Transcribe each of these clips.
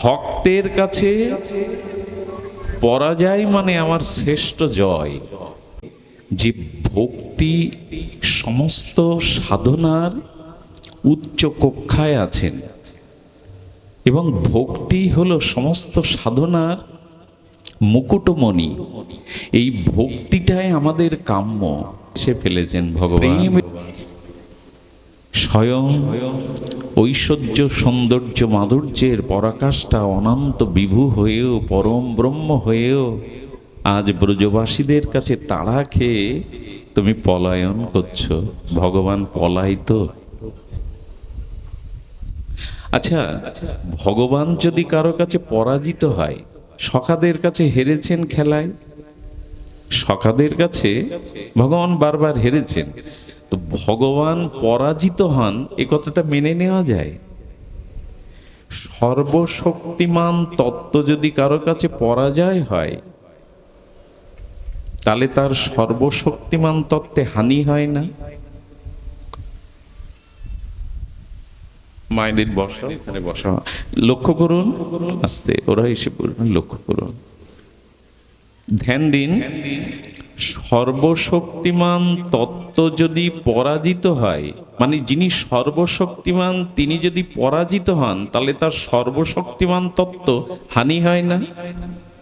ভক্তের কাছে পরাজয় মানে আমার শ্রেষ্ঠ জয়। যে ভক্তি সমস্ত সাধনার উচ্চ কক্ষায় আছেন এবং ভক্তি হলো সমস্ত সাধনার মুকুটমণি, এই ভক্তিটাই আমাদের কাম্য। সে ফেলেছেন ভগবান স্বয়ং ঐশ্বর্য সৌন্দর্য মাধুর্যের পরাকাষ্ঠা অনন্ত বিভু হয়েও পরম ব্রহ্ম হয়েও আজ ব্রজবাসীদের কাছে তাড়া খেয়ে তুমি পলায়ন করছো। ভগবান পলায়িত? আচ্ছা, ভগবান যদি কারো কাছে পরাজিত হয়, সখাদের কাছে হেরেছেন খেলায়, সখাদের কাছে ভগবান বারবার হেরেছেন, তো ভগবান পরাজিত হন এ কথাটা মেনে নেওয়া যায়? সর্বশক্তিমান তত্ত্ব যদি কারো কাছে পরাজয় হয়, তাহলে তার সর্বশক্তিমান তত্ত্বে হানি হয় না? মায়েদের বসা, এখানে বসা, লক্ষ্য করুন, আস্তে ওরা এসে বলবেন, লক্ষ্য করুন, ধ্যান দিন। সর্বশক্তিমান তত্ত্ব যদি পরাজিত হয়, মানে যিনি সর্বশক্তিমান তিনি যদি পরাজিত হন, তাহলে তার সর্বশক্তিমান তত্ত্ব হানি হয় না?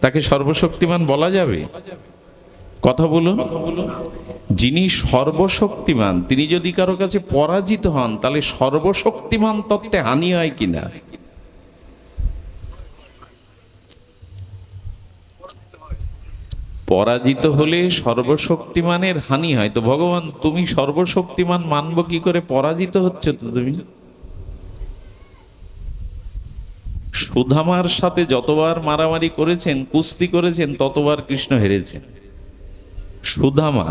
তাকে সর্বশক্তিমান বলা যাবে? কথা বলুন। যিনি সর্বশক্তিমান তিনি যদি কারো কাছে পরাজিত হন, তাহলে সর্বশক্তিমান তত্ত্বে হানি হয় কিনা? পরাজিত হলে সর্বশক্তিমানের হানি হয়। তো ভগবান তুমি সর্বশক্তিমান মানব কি করে? পরাজিত হচ্ছে তো তুমি। সুধামার সাথে যতবার মারামারি করেছেন, কুস্তি করেছেন, ততবার কৃষ্ণ হেরেছেন। সুধামা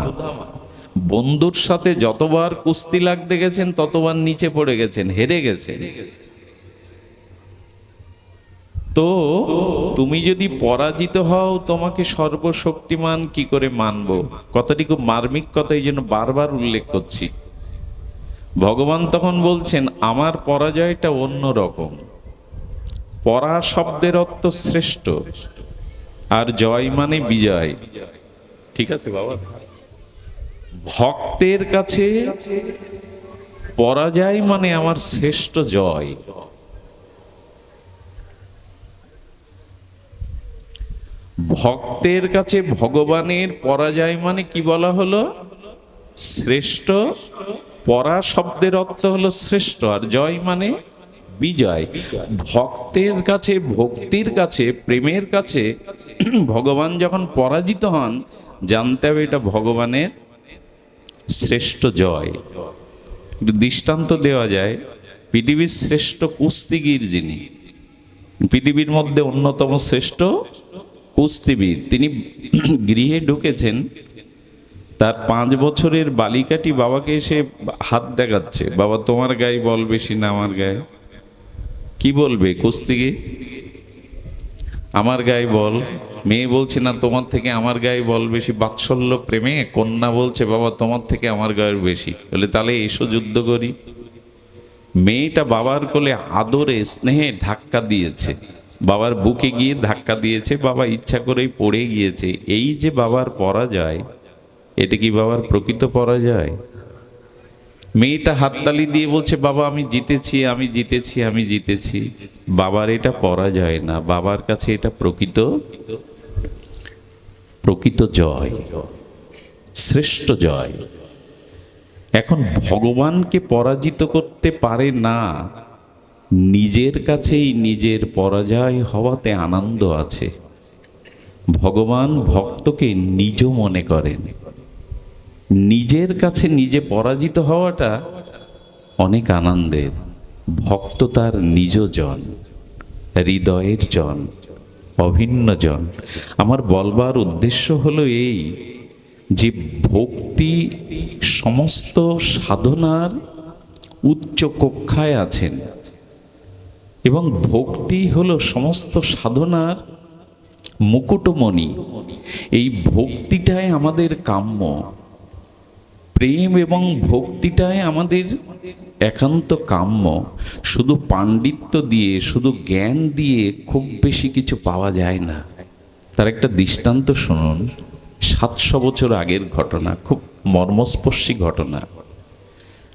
বন্ধুর সাথে যতবার কুস্তি লাগতে গেছেন, ততবার নিচে পড়ে গেছেন, হেরে গেছেন। তো তুমি যদি পরাজিত হও, তোমাকে সর্বশক্তিমান কি করে মানবো? কথাটি খুব মার্মিক কথা, এই জন্য বারবার উল্লেখ করছি। ভগবান তখন বলছেন আমার পরাজয়টা অন্য রকম। পরা শব্দের অর্থ শ্রেষ্ঠ, আর জয় মানে বিজয়। ঠিক আছে বাবা? ভক্তের কাছে পরাজয় মানে আমার শ্রেষ্ঠ জয়। ভক্তের কাছে ভগবানের পরাজয় মানে কি বলা হলো? শ্রেষ্ঠ। পরা শব্দের অর্থ হলো শ্রেষ্ঠ, আর জয় মানে বিজয়। ভক্তের কাছে, ভক্তির কাছে, প্রেমের কাছে ভগবান যখন পরাজিত হন, জানতে হবে এটা ভগবানের শ্রেষ্ঠ জয়। একটু দৃষ্টান্ত দেওয়া যায়। পৃথিবীর শ্রেষ্ঠ কুস্তিগীর যিনি, পৃথিবীর মধ্যে অন্যতম শ্রেষ্ঠ কুস্তিবীর, তিনি গৃহে ঢুকেছেন। তার 5 বছরের বালিকাটি বাবাকে এসে হাত দেখাচ্ছে, বাবা তোমার গায়ে বল বেশি না আমার গায়ে? কি বলবে কুস্তিগীর? আমার গায়ে বল। মেয়ে বলছে না তোমার থেকে আমার গায়ে বল বেশি, বাৎসল্য প্রেমে কন্যা বলছে বাবা তোমার থেকে আমার গায়ের বেশি, বলে তাহলে এসো যুদ্ধ করি। মেয়েটা বাবার কোলে আদরে স্নেহে ধাক্কা দিয়েছে, বাবার বুকে গিয়ে ধাক্কা দিয়েছে, বাবা ইচ্ছা করেই পড়ে গিয়েছে। এই যে বাবার পরাজয়, এটা কি বাবার প্রকৃত পরাজয়? মেয়েটা হাততালি দিয়ে বলছে বাবা আমি জিতেছি, আমি জিতেছি, আমি জিতেছি। বাবার এটা পরাজয় না, বাবার কাছে এটা প্রকৃত জয়, শ্রেষ্ঠ জয়। এখন ভগবানকে পরাজিত করতে পারে না, নিজের কাছেই নিজের পরাজয় হওয়াতে আনন্দ আছে। ভগবান ভক্তকে নিজ মনে করেন। নিজের কাছে নিজে পরাজিত হওয়াটা অনেক আনন্দের। ভক্ত তার নিজ জন, হৃদয়ের জন, অভিন্ন জন। আমার বলবার উদ্দেশ্য হলো এই যে ভক্তি সমস্ত সাধনার উচ্চ কক্ষায় আছেন এবং ভক্তি হলো সমস্ত সাধনার মুকুটমণি। এই ভক্তিটাই আমাদের কাম্য। প্রেম এবং ভক্তিটাই আমাদের একান্ত কাম্য। শুধু পাণ্ডিত্য দিয়ে, শুধু জ্ঞান দিয়ে খুব বেশি কিছু পাওয়া যায় না। তার একটা দৃষ্টান্ত শুনুন। 700 বছর আগের ঘটনা, খুব মর্মস্পর্শী ঘটনা।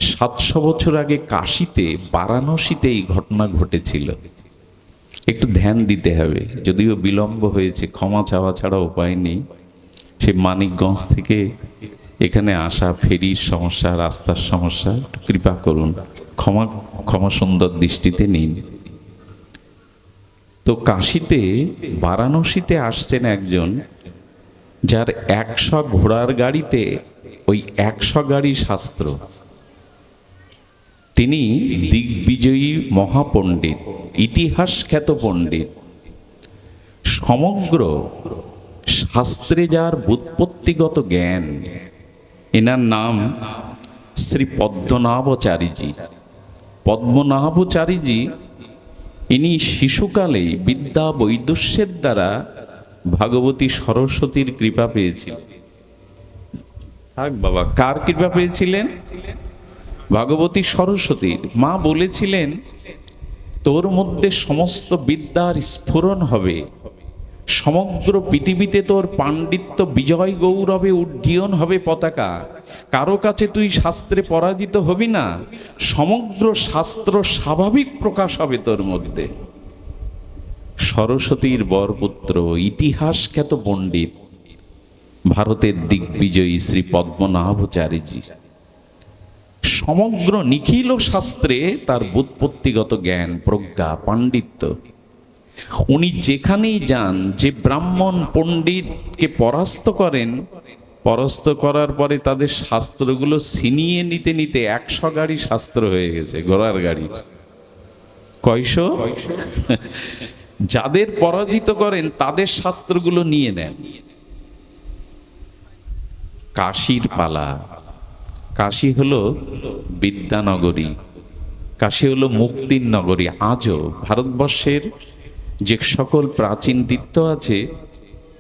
700 বছর আগে কাশীতে, বারাণসীতে এই ঘটনা ঘটেছিল। একটু ধ্যান দিতে হবে, যদিও বিলম্ব হয়েছে, ক্ষমা চাওয়া ছাড়া উপায় নেই। সে মানিকগঞ্জ থেকে এখানে আসা, ফেরির সমস্যা, রাস্তার সমস্যা, একটু কৃপা করুন, ক্ষমা সুন্দর দৃষ্টিতে নিন। তো কাশীতে, বারাণসীতে আসছেন একজন, যার 100 ঘোড়ার গাড়িতে ওই 100 গাড়ি শাস্ত্র। তিনি দিগ্বিজয়ী মহাপণ্ডিত, ইতিহাস খ্যাত পণ্ডিত। সমগ্র শাস্ত্রে যার ব্যুৎপত্তিগত জ্ঞান, এনার নাম শ্রী পদ্মনাভচারীজি। পদ্মনাভচারীজি, ইনি শিশুকালেই বিদ্যা বৈদুষ্যের দ্বারা ভাগবতী সরস্বতীর কৃপা পেয়েছিলেন। থাক বাবা, কার কৃপা পেয়েছিলেন? ভাগবতী সরস্বতীর। মা বলেছিলেন, তোর মধ্যে সমস্ত বিদ্যার স্ফুরণ হবে, সমগ্র পৃথিবীতে তোর পাণ্ডিত্য বিজয় গৌরবে উড্ডীয়ন হবে পতাকা। কারো কাছে তুই শাস্ত্রে পরাজিত হবি না, সমগ্র শাস্ত্র স্বাভাবিক প্রকাশ হবে তোর মধ্যে। সরস্বতীর বরপুত্র, ইতিহাস খ্যাত পণ্ডিত, ভারতের দিগ্বিজয়ী শ্রী পদ্মনাভচারীজি। সমগ্র নিখিল শাস্ত্রে তার ব্যুৎপত্তিগত জ্ঞান, প্রজ্ঞা, পাণ্ডিত্য। উনি যেখানেই যান, যে ব্রাহ্মণ পণ্ডিতকে পরাস্ত করেন, পরাস্ত করার পরে তাদের শাস্ত্রগুলো ছিনিয়ে নিতে নিতে 100 গাড়ি শাস্ত্র হয়ে গেছে, ঘোড়ার গাড়ি। কয়শো? যাদের পরাজিত করেন তাদের শাস্ত্রগুলো নিয়ে নেন। কাশীর পালা। কাশী হলো বিদ্যানগরী, কাশী হলো মুক্তির নগরী। আজও ভারতবর্ষের যে সকল প্রাচীন তীর্থ আছে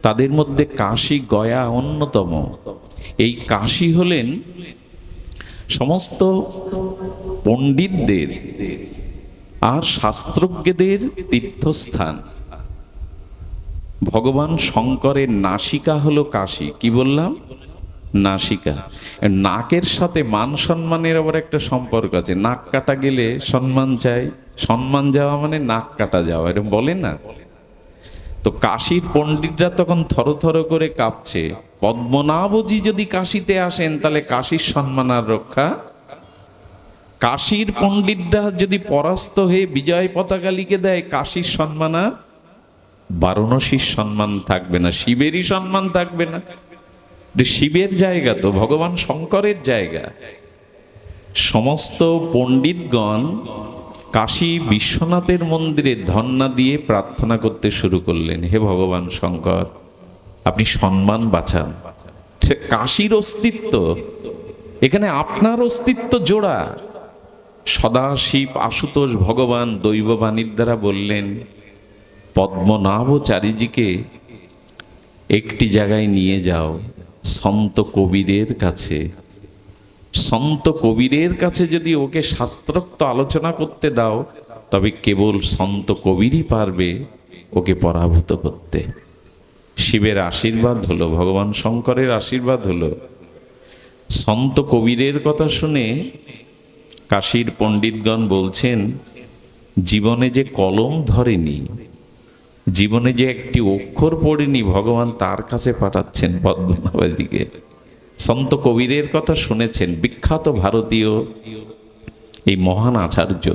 তাদের মধ্যে কাশী, গয়া অন্যতম। এই কাশী হলেন সমস্ত পণ্ডিতদের আর শাস্ত্রজ্ঞদের তীর্থস্থান। ভগবান শঙ্করের নাসিকা হলো কাশী। কি বললাম? নাসিকা। নাকের সাথে মান সম্মানের আবার একটা সম্পর্ক আছে। নাক কাটা গেলে সম্মান চাই, সম্মান যাওয়া মানে নাক কাটা যাওয়া, এরকম বলে না? তো কাশীর পণ্ডিতরা তখন থরথর করে কাঁপছে। পদ্মনাভজি যদি কাশীতে আসেন তাহলে কাশীর সম্মান আর রক্ষা। কাশীর পণ্ডিতরা যদি পরাস্ত হয়ে বিজয় পতাকা লিখে দেয়, কাশীর সম্মান আর বারাণসীর সম্মান থাকবে না, শিবেরই সম্মান থাকবে না। শিবের জায়গা তো, ভগবান শঙ্করের জায়গা। সমস্ত পণ্ডিতগণ কাশী বিশ্বনাথের মন্দিরে ধন্না দিয়ে প্রার্থনা করতে শুরু করলেন, হে ভগবান শঙ্কর, আপনি সম্মান বাঁচান। কাশীর অস্তিত্ব, এখানে আপনার অস্তিত্ব জোড়া। সদাশিব, আশুতোষ ভগবান দৈববাণীর দ্বারা বললেন, পদ্মনাভচারীজিকে একটি জায়গায় নিয়ে যাও, সন্ত কবিরের কাছে। সন্ত কবিরের কাছে যদি ওকে শাস্ত্রোক্ত আলোচনা করতে দাও, তবে কেবল সন্ত কবিরই পারবে ওকে পরাভূত করতে। শিবের আশীর্বাদ হলো, ভগবান শঙ্করের আশীর্বাদ হলো। সন্ত কবিরের কথা শুনে কাশীর পণ্ডিতগণ বলছেন, জীবনে যে কলম ধরেনি, জীবনে যে একটি অক্ষর পড়েনি, ভগবান তার কাছে পাঠাচ্ছেন পদ্মনাভজিকে। সন্ত কবিরের কথা শুনেছেন, বিখ্যাত ভারতীয় এই মহান আচার্য।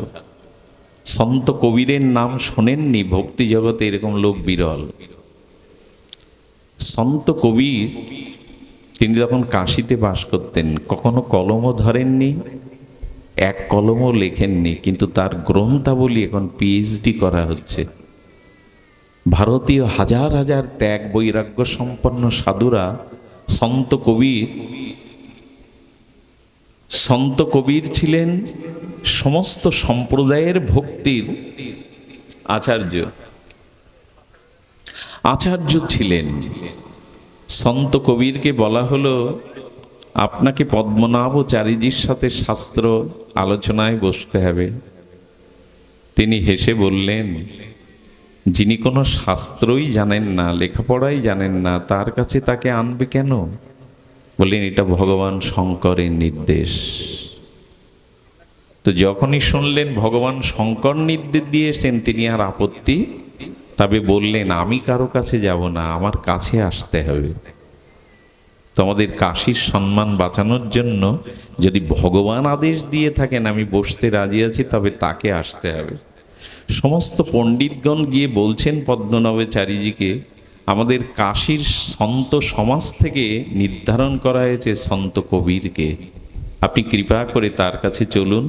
সন্ত কবিরের নাম শোনেননি, ভক্তি জগতে এরকম লোক বিরল। সন্ত কবির, তিনি যখন কাশীতে বাস করতেন, কখনো কলমও ধরেননি, এক কলমও লেখেননি, কিন্তু তার গ্রন্থাবলী এখন পিএইচডি করা হচ্ছে। ভারতীয় হাজার হাজার ত্যাগ বৈরাগ্য সম্পন্ন সাধুরা সন্ত কবির ছিলেন সমস্ত সম্প্রদায়ের ভক্তির আচার্য ছিলেন। সন্ত কবিরকে বলা হলো আপনাকে পদ্মনাভচারীজির সাথে শাস্ত্র আলোচনায় বসতে হবে। তিনি হেসে বললেন, যিনি কোনো শাস্ত্রই জানেন না, লেখাপড়াই জানেন না, তার কাছে তাকে আনবে কেন? বললেন, এটা ভগবান শঙ্করের নির্দেশ। তো যখনই শুনলেন ভগবান শঙ্কর নির্দেশ দিয়েছেন, তিনি আর আপত্তি তবে বললেন, আমি কারো কাছে যাব না, আমার কাছে আসতে হবে। তো আমাদের কাশীর সম্মান বাঁচানোর জন্য যদি ভগবান আদেশ দিয়ে থাকেন আমি বসতে রাজি আছি, তবে তাকে আসতে হবে। সমস্ত পণ্ডিতগণ গিয়ে বলছেন পদ্মনাভচারীজিকে, আমাদের কাশীর সন্ত সমাজ থেকে নির্ধারণ করা হয়েছে সন্ত কবিরকে, আপনি কৃপা করে তার কাছে চলুন।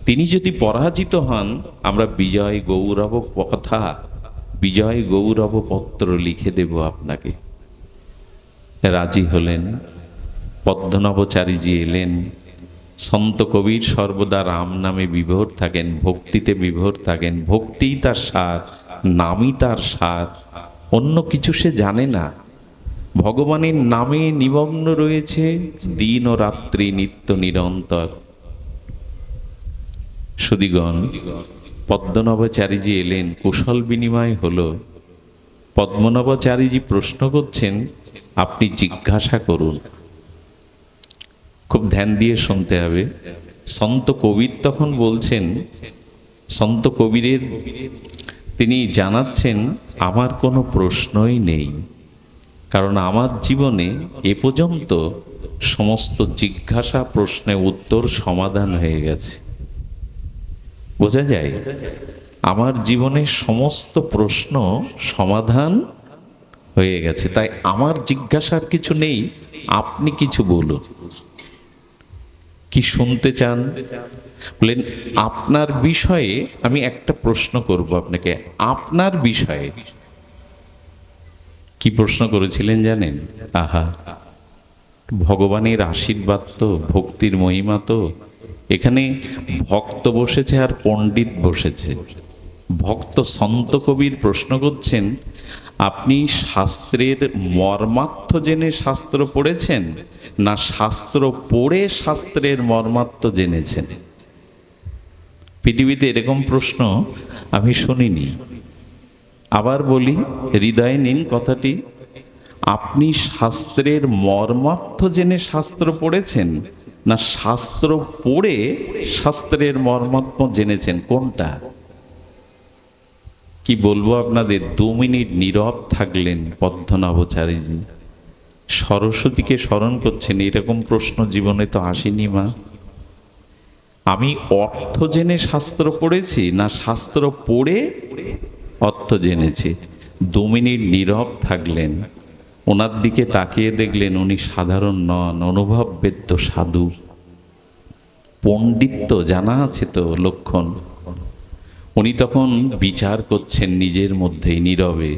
তিনি যদি পরাজিত হন, আমরা বিজয় গৌরব কথা, বিজয় গৌরব পত্র লিখে দেব আপনাকে। রাজি হলেন। পদ্মনাভচারীজি এলেন। সন্ত কবির সর্বদা রাম নামে বিভোর থাকেন, ভক্তিতে বিভোর থাকেন। ভক্তিই তার সার, নামই তার সার, অন্য কিছু সে জানে না। ভগবানের নামে নিমগ্ন রয়েছে দিন ও রাত্রি, নিত্য নিরন্তর। সুধীগণ, পদ্মনাভচারীজি এলেন, কুশল বিনিময় হলো। পদ্মনাভচারীজি প্রশ্ন করছেন, আপনি জিজ্ঞাসা করুন। খুব ধ্যান দিয়ে শুনতে হবে। সন্ত কবির তখন বলছেন, সন্ত কবিরের তিনি জানাচ্ছেন, আমার কোনো প্রশ্নই নেই, কারণ আমার জীবনে এ পর্যন্ত সমস্ত জিজ্ঞাসা প্রশ্নে উত্তর সমাধান হয়ে গেছে। বোঝা যায়, আমার জীবনে সমস্ত প্রশ্ন সমাধান হয়ে গেছে, তাই আমার জিজ্ঞাসার কিছু নেই। আপনি কিছু বলুন, কি শুনতে চান? বলেন, আপনার বিষয়ে আমি একটা প্রশ্ন করব আপনাকে। আপনার বিষয়ে কি প্রশ্ন করেছিলেন জানেন? আহা, ভগবানের আশীর্বাদ তো, ভক্তির মহিমা তো। এখানে ভক্ত বসেছে আর পণ্ডিত বসেছে। ভক্ত সন্ত কবির প্রশ্ন করছেন, আপনি শাস্ত্রের মর্মার্থ জেনে শাস্ত্র পড়েছেন, না শাস্ত্র পড়ে শাস্ত্রের মর্মার্থ জেনেছেন? পৃথিবীতে এরকম প্রশ্ন আমি শুনিনি। আবার বলি, হৃদয়ে নিন কথাটি। আপনি শাস্ত্রের মর্মার্থ জেনে শাস্ত্র পড়েছেন, না শাস্ত্র পড়ে শাস্ত্রের মর্মার্থ জেনেছেন? কোনটা? কি বলবো আপনাদের, 2 মিনিট নীরব থাকলেন পদ্মনাভচারীজি। সরস্বতীকে স্মরণ করছেন, এরকম প্রশ্ন জীবনে তো আসেনি মা। আমি অর্থ জেনে শাস্ত্র পড়েছি, না শাস্ত্র পড়ে অর্থ জেনেছি? 2 মিনিট নীরব থাকলেন। ওনার দিকে তাকিয়ে দেখলেন উনি সাধারণ নন, অনুভব বেদ্য সাধু। পণ্ডিত্য জানা আছে তো লক্ষণ। উনি তখন বিচার করছেন নিজের মধ্যেই নীরবে।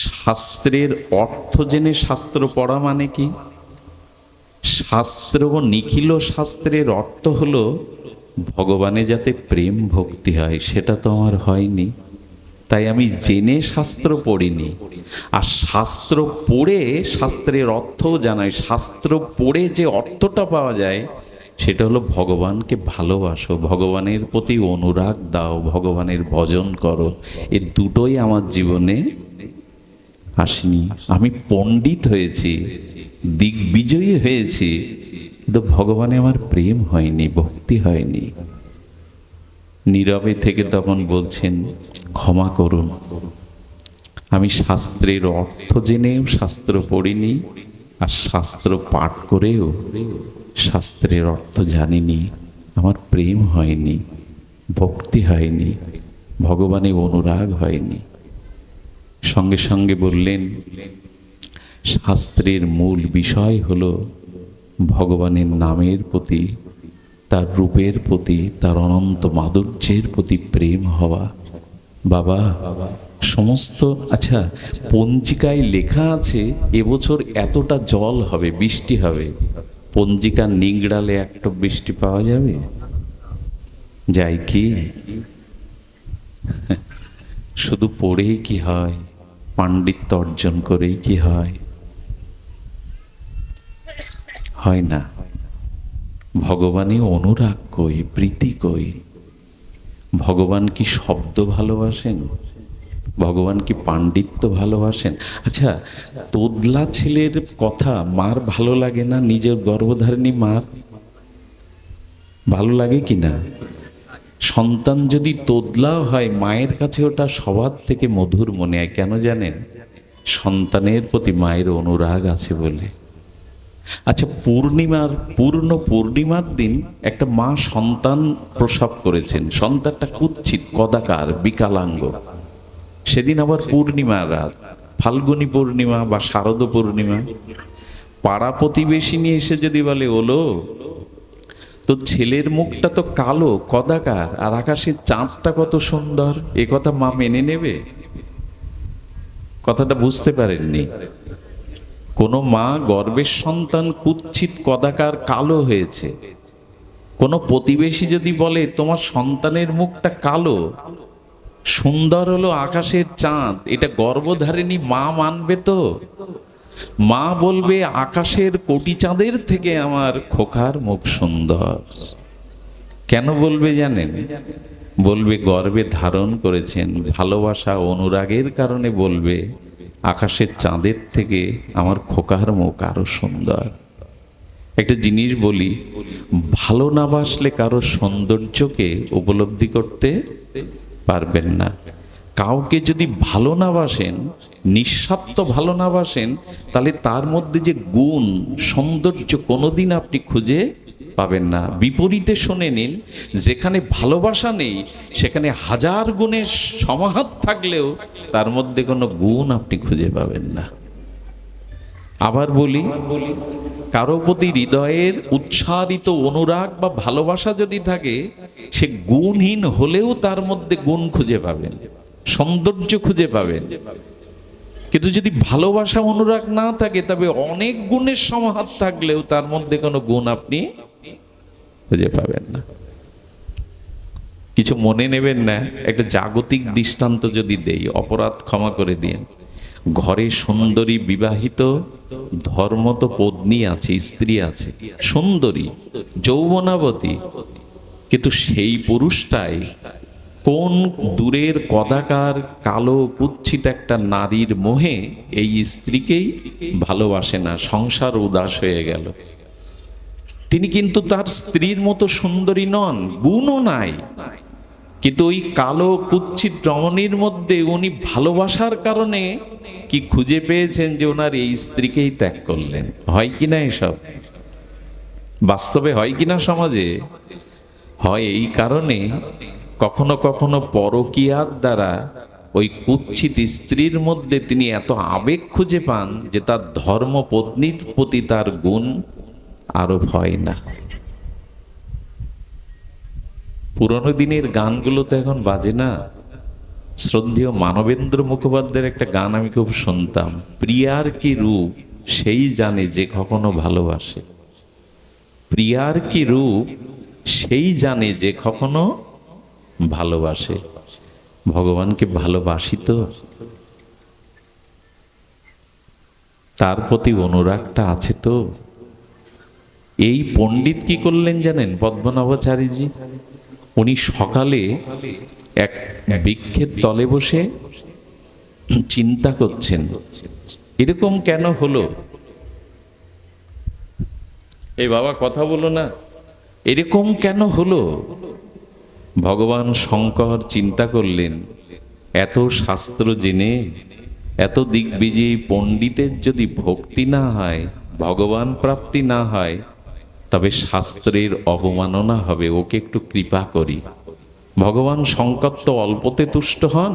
শাস্ত্রের অর্থ জেনে শাস্ত্র পড়া মানে কি? শাস্ত্র ও নিখিল শাস্ত্রের অর্থ হলো ভগবানে যাতে প্রেম ভক্তি হয়, সেটা তো আমার হয়নি, তাই আমি জেনে শাস্ত্র পড়িনি। আর শাস্ত্র পড়ে শাস্ত্রের অর্থও জানাই। শাস্ত্র পড়ে যে অর্থটা পাওয়া যায় সেটা হলো ভগবানকে ভালোবাসো, ভগবানের প্রতি অনুরাগ দাও, ভগবানের ভজন করো। এর দুটোই আমার জীবনে আসেনি। আমি পণ্ডিত হয়েছি, দিগ্বিজয়ী হয়েছি, কিন্তু ভগবানে আমার প্রেম হয়নি, ভক্তি হয়নি। নীরবে থেকে তখন বলছেন, ক্ষমা করুন, আমি শাস্ত্রের অর্থ জেনেও শাস্ত্র পড়িনি, আর শাস্ত্র পাঠ করেও শাস্ত্রের অর্থ জানিনি। আমার প্রেম হয়নি, ভক্তি হয়নি, ভগবানে অনুরাগ হয়নি। সঙ্গে সঙ্গে বললেন, শাস্ত্রের মূল বিষয় হলো ভগবানের নামের প্রতি, তার রূপের প্রতি, তার অনন্ত মাধুর্যের প্রতি প্রেম হওয়া। বাবা, সমস্ত আচ্ছা, পঞ্জিকায় লেখা আছে এবছর এতটা জল হবে, বৃষ্টি হবে। পঞ্জিকা নিংড়ালে একটা বৃষ্টি পাওয়া যাবে? যাই কি? শুধু পড়েই কি হয়? পাণ্ডিত্য অর্জন করেই কি হয়? হয় না। ভগবানে অনুরাগ কই, প্রীতি কই? ভগবান কি শব্দ ভালোবাসেন? ভগবান কি পাণ্ডিত্য ভালোবাসেন? আচ্ছা, তোদলা ছেলের কথা মার ভালো লাগে না? নিজের গর্ভধারিণী মার ভালো লাগে কি না? সন্তান যদি তোদলাও হয়, মায়ের কাছে ওটা সবার থেকে মধুর মনে হয়। কেন জানেন? সন্তানের প্রতি মায়ের অনুরাগ আছে বলে। আচ্ছা, পূর্ণ পূর্ণিমার দিন একটা মা সন্তান প্রসব করেছেন। সন্তানটা কুৎসিত, কদাকার, বিকলাঙ্গ। সেদিন আবার পূর্ণিমা রাত, ফাল্গুনী পূর্ণিমা বা শারদ পূর্ণিমা। পাড়া প্রতিবেশী নিয়ে এসে যদি বলে, ওলো তো ছেলের মুখটা তো কালো, কদাকার, আর আকাশের চাঁদটা কত সুন্দর, এ কথা মা মেনে নেবে? কথাটা বুঝতে পারেননি। কোনো মা গর্ভের সন্তান কুৎসিত, কদাকার, কালো হয়েছে, কোনো প্রতিবেশী যদি বলে তোমার সন্তানের মুখটা কালো, সুন্দর হলো আকাশের চাঁদ, এটা গর্ভধারিণী মা মানবে তো? মা বলবে আকাশের কোটি চাঁদের থেকে আমার খোকার মুখ সুন্দর। কেন বলবে জানেন? বলবে গর্ভে ধারণ করেছেন, ভালোবাসা অনুরাগের কারণে বলবে আকাশের চাঁদের থেকে আমার খোকার মুখ আরো সুন্দর। একটা জিনিস বলি, ভালো না বাসলে কারো সৌন্দর্যকে উপলব্ধি করতে পারবেন না। কাউকে যদি ভালো না বাসেন, নিঃস্বার্থ ভালো না বাসেন, তাহলে তার মধ্যে যে গুণ, সৌন্দর্য কোনোদিন আপনি খুঁজে পাবেন না। বিপরীতে শুনে নিন, যেখানে ভালোবাসা নেই সেখানে হাজার গুণের সমাহার থাকলেও তার মধ্যে কোনো গুণ আপনি খুঁজে পাবেন না। আবার বলি, কারো প্রতি হৃদয়ের উচ্ছ্বারিত অনুরাগ বা ভালোবাসা যদি থাকে, সে গুণহীন হলেও তার মধ্যে গুণ খুঁজে পাবেন, সৌন্দর্য খুঁজে পাবেন। কিন্তু যদি ভালোবাসা অনুরাগ না থাকে, তবে অনেক গুণের সমাহার থাকলেও তার মধ্যে কোনো গুণ আপনি খুঁজে পাবেন না। কিছু মনে নেবেন না, একটা জাগতিক দৃষ্টান্ত যদি দেই, অপরাধ ক্ষমা করে দিন। ঘরে সুন্দরী বিবাহিত ধর্মত পত্নী আছে, স্ত্রী আছে, সুন্দরী যৌবনাবতী, কিন্তু সেই পুরুষটাই কোন দূরের কদাকার কালো কুৎসিত একটা নারীর মোহে এই স্ত্রীকেই ভালোবাসে না, সংসার উদাস হয়ে গেল। তিনি কিন্তু তার স্ত্রীর মতো সুন্দরী নন, গুণও নাই, কিন্তু ওই কালো কুৎসিত রমণীর মধ্যে উনি ভালোবাসার কারণে কি খুঁজে পেয়েছেন যে ওনার এই স্ত্রীকেই ত্যাগ করলেন। হয় কিনা এসব? বাস্তবে হয় কিনা সমাজে? হয়। এই কারণে কখনো কখনো পরকীয়ার দ্বারা ওই কুৎসিত স্ত্রীর মধ্যে তিনি এত আবেগ খুঁজে পান যে তার ধর্মপত্নীর প্রতি তার গুণ আরোপ হয় না। পুরনো দিনের গানগুলো তো এখন বাজে না। শ্রদ্ধেয় মানবেন্দ্র মুখোপাধ্যায়ের একটা গান আমি খুব শুনতাম, প্রিয়ার কি রূপ সেই জানে যে কখনো ভালোবাসে। প্রিয়ার কি রূপ সেই জানে যে কখনো ভালোবাসে। ভগবানকে ভালোবাসি তো, তার প্রতি অনুরাগটা আছে তো। এই পণ্ডিত কি করলেন জানেন? পদ্মনাভাচারীজি, উনি সকালে এক বৃক্ষের তলে বসে চিন্তা করছেন, এরকম কেন হলো? এই বাবা কথা বলো না, এরকম কেন হলো? ভগবান শঙ্কর চিন্তা করলেন, এত শাস্ত্র জেনে এত দিগ্বিজয়ী পণ্ডিতের যদি ভক্তি না হয়, ভগবান প্রাপ্তি না হয়, তবে শাস্ত্রের অবমাননা হবে, ওকে একটু কৃপা করি। ভগবান শঙ্কর তো অল্পতে তুষ্ট হন।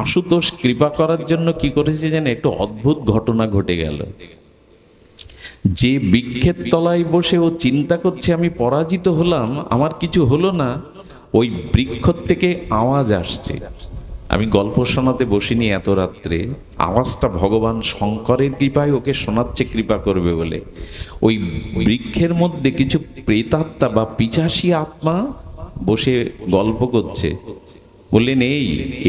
আশুতোষ কৃপা করার জন্য কি করেছে যেন একটু অদ্ভুত ঘটনা ঘটে গেল। যে বৃক্ষের তলায় বসে ও চিন্তা করছে আমি পরাজিত হলাম, আমার কিছু হলো না, ওই বৃক্ষ থেকে আওয়াজ আসছে। আমি গল্প শোনাতে বসিনি এত রাত্রে, আওয়াজটা ভগবান শঙ্করের কৃপায় ওকে শোনাচ্ছে, কৃপা করবে বলে। ওই বৃক্ষের মধ্যে কিছু প্রেতাত্মা বা পিশাচী আত্মা বসে গল্প করছে। বললেন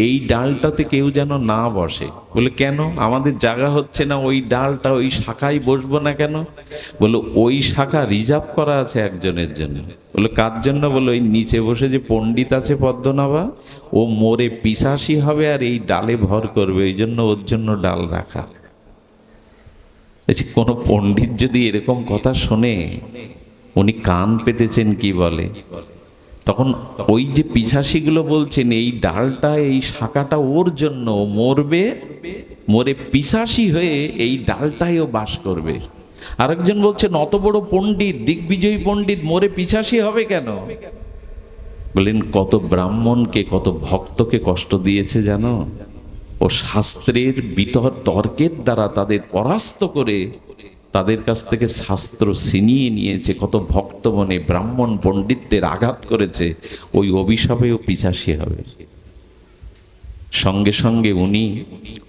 এই ডালটাতে কেউ যেন না বসে। বলে কেন? আমাদের জায়গা হচ্ছে না, ওই ডালটা ওই শাখায় বসবো না কেন? বলে ওই শাখা রিজার্ভ করা আছে একজনের জন্য। বলে কার জন্য? বলে ওই নিচে বসে যে পণ্ডিত আছে পদ্মনাভা, ও মরে পিশাসী হবে আর এই ডালে ভর করবে, ওই জন্য ওর জন্য ডাল রাখা। কোনো পণ্ডিত যদি এরকম কথা শোনে, উনি কান পেতেছেন কি বলে? তখন ওই যে পিশাসীগুলো বলছেন এই ডালটা এই শাখাটা ওর জন্য, মরবে, মরে পিশাসী হয়ে এই ডালটাইও বাস করবে। আরেকজন বলছেন অত বড় পণ্ডিত, দিগ্বিজয়ী পণ্ডিত, মরে পিশাসী হবে কেন? বলেন কত ব্রাহ্মণকে, কত ভক্তকে কষ্ট দিয়েছে জানো? ও শাস্ত্রের তর্কের দ্বারা তাদের পরাস্ত করে তাদের কাছ থেকে শাস্ত্র ছিনিয়ে নিয়েছে। কত ভক্ত মনে ব্রাহ্মণ পণ্ডিতদের আঘাত করেছে, ওই অভিশাপেও পিশাসী হবে। সঙ্গে সঙ্গে উনি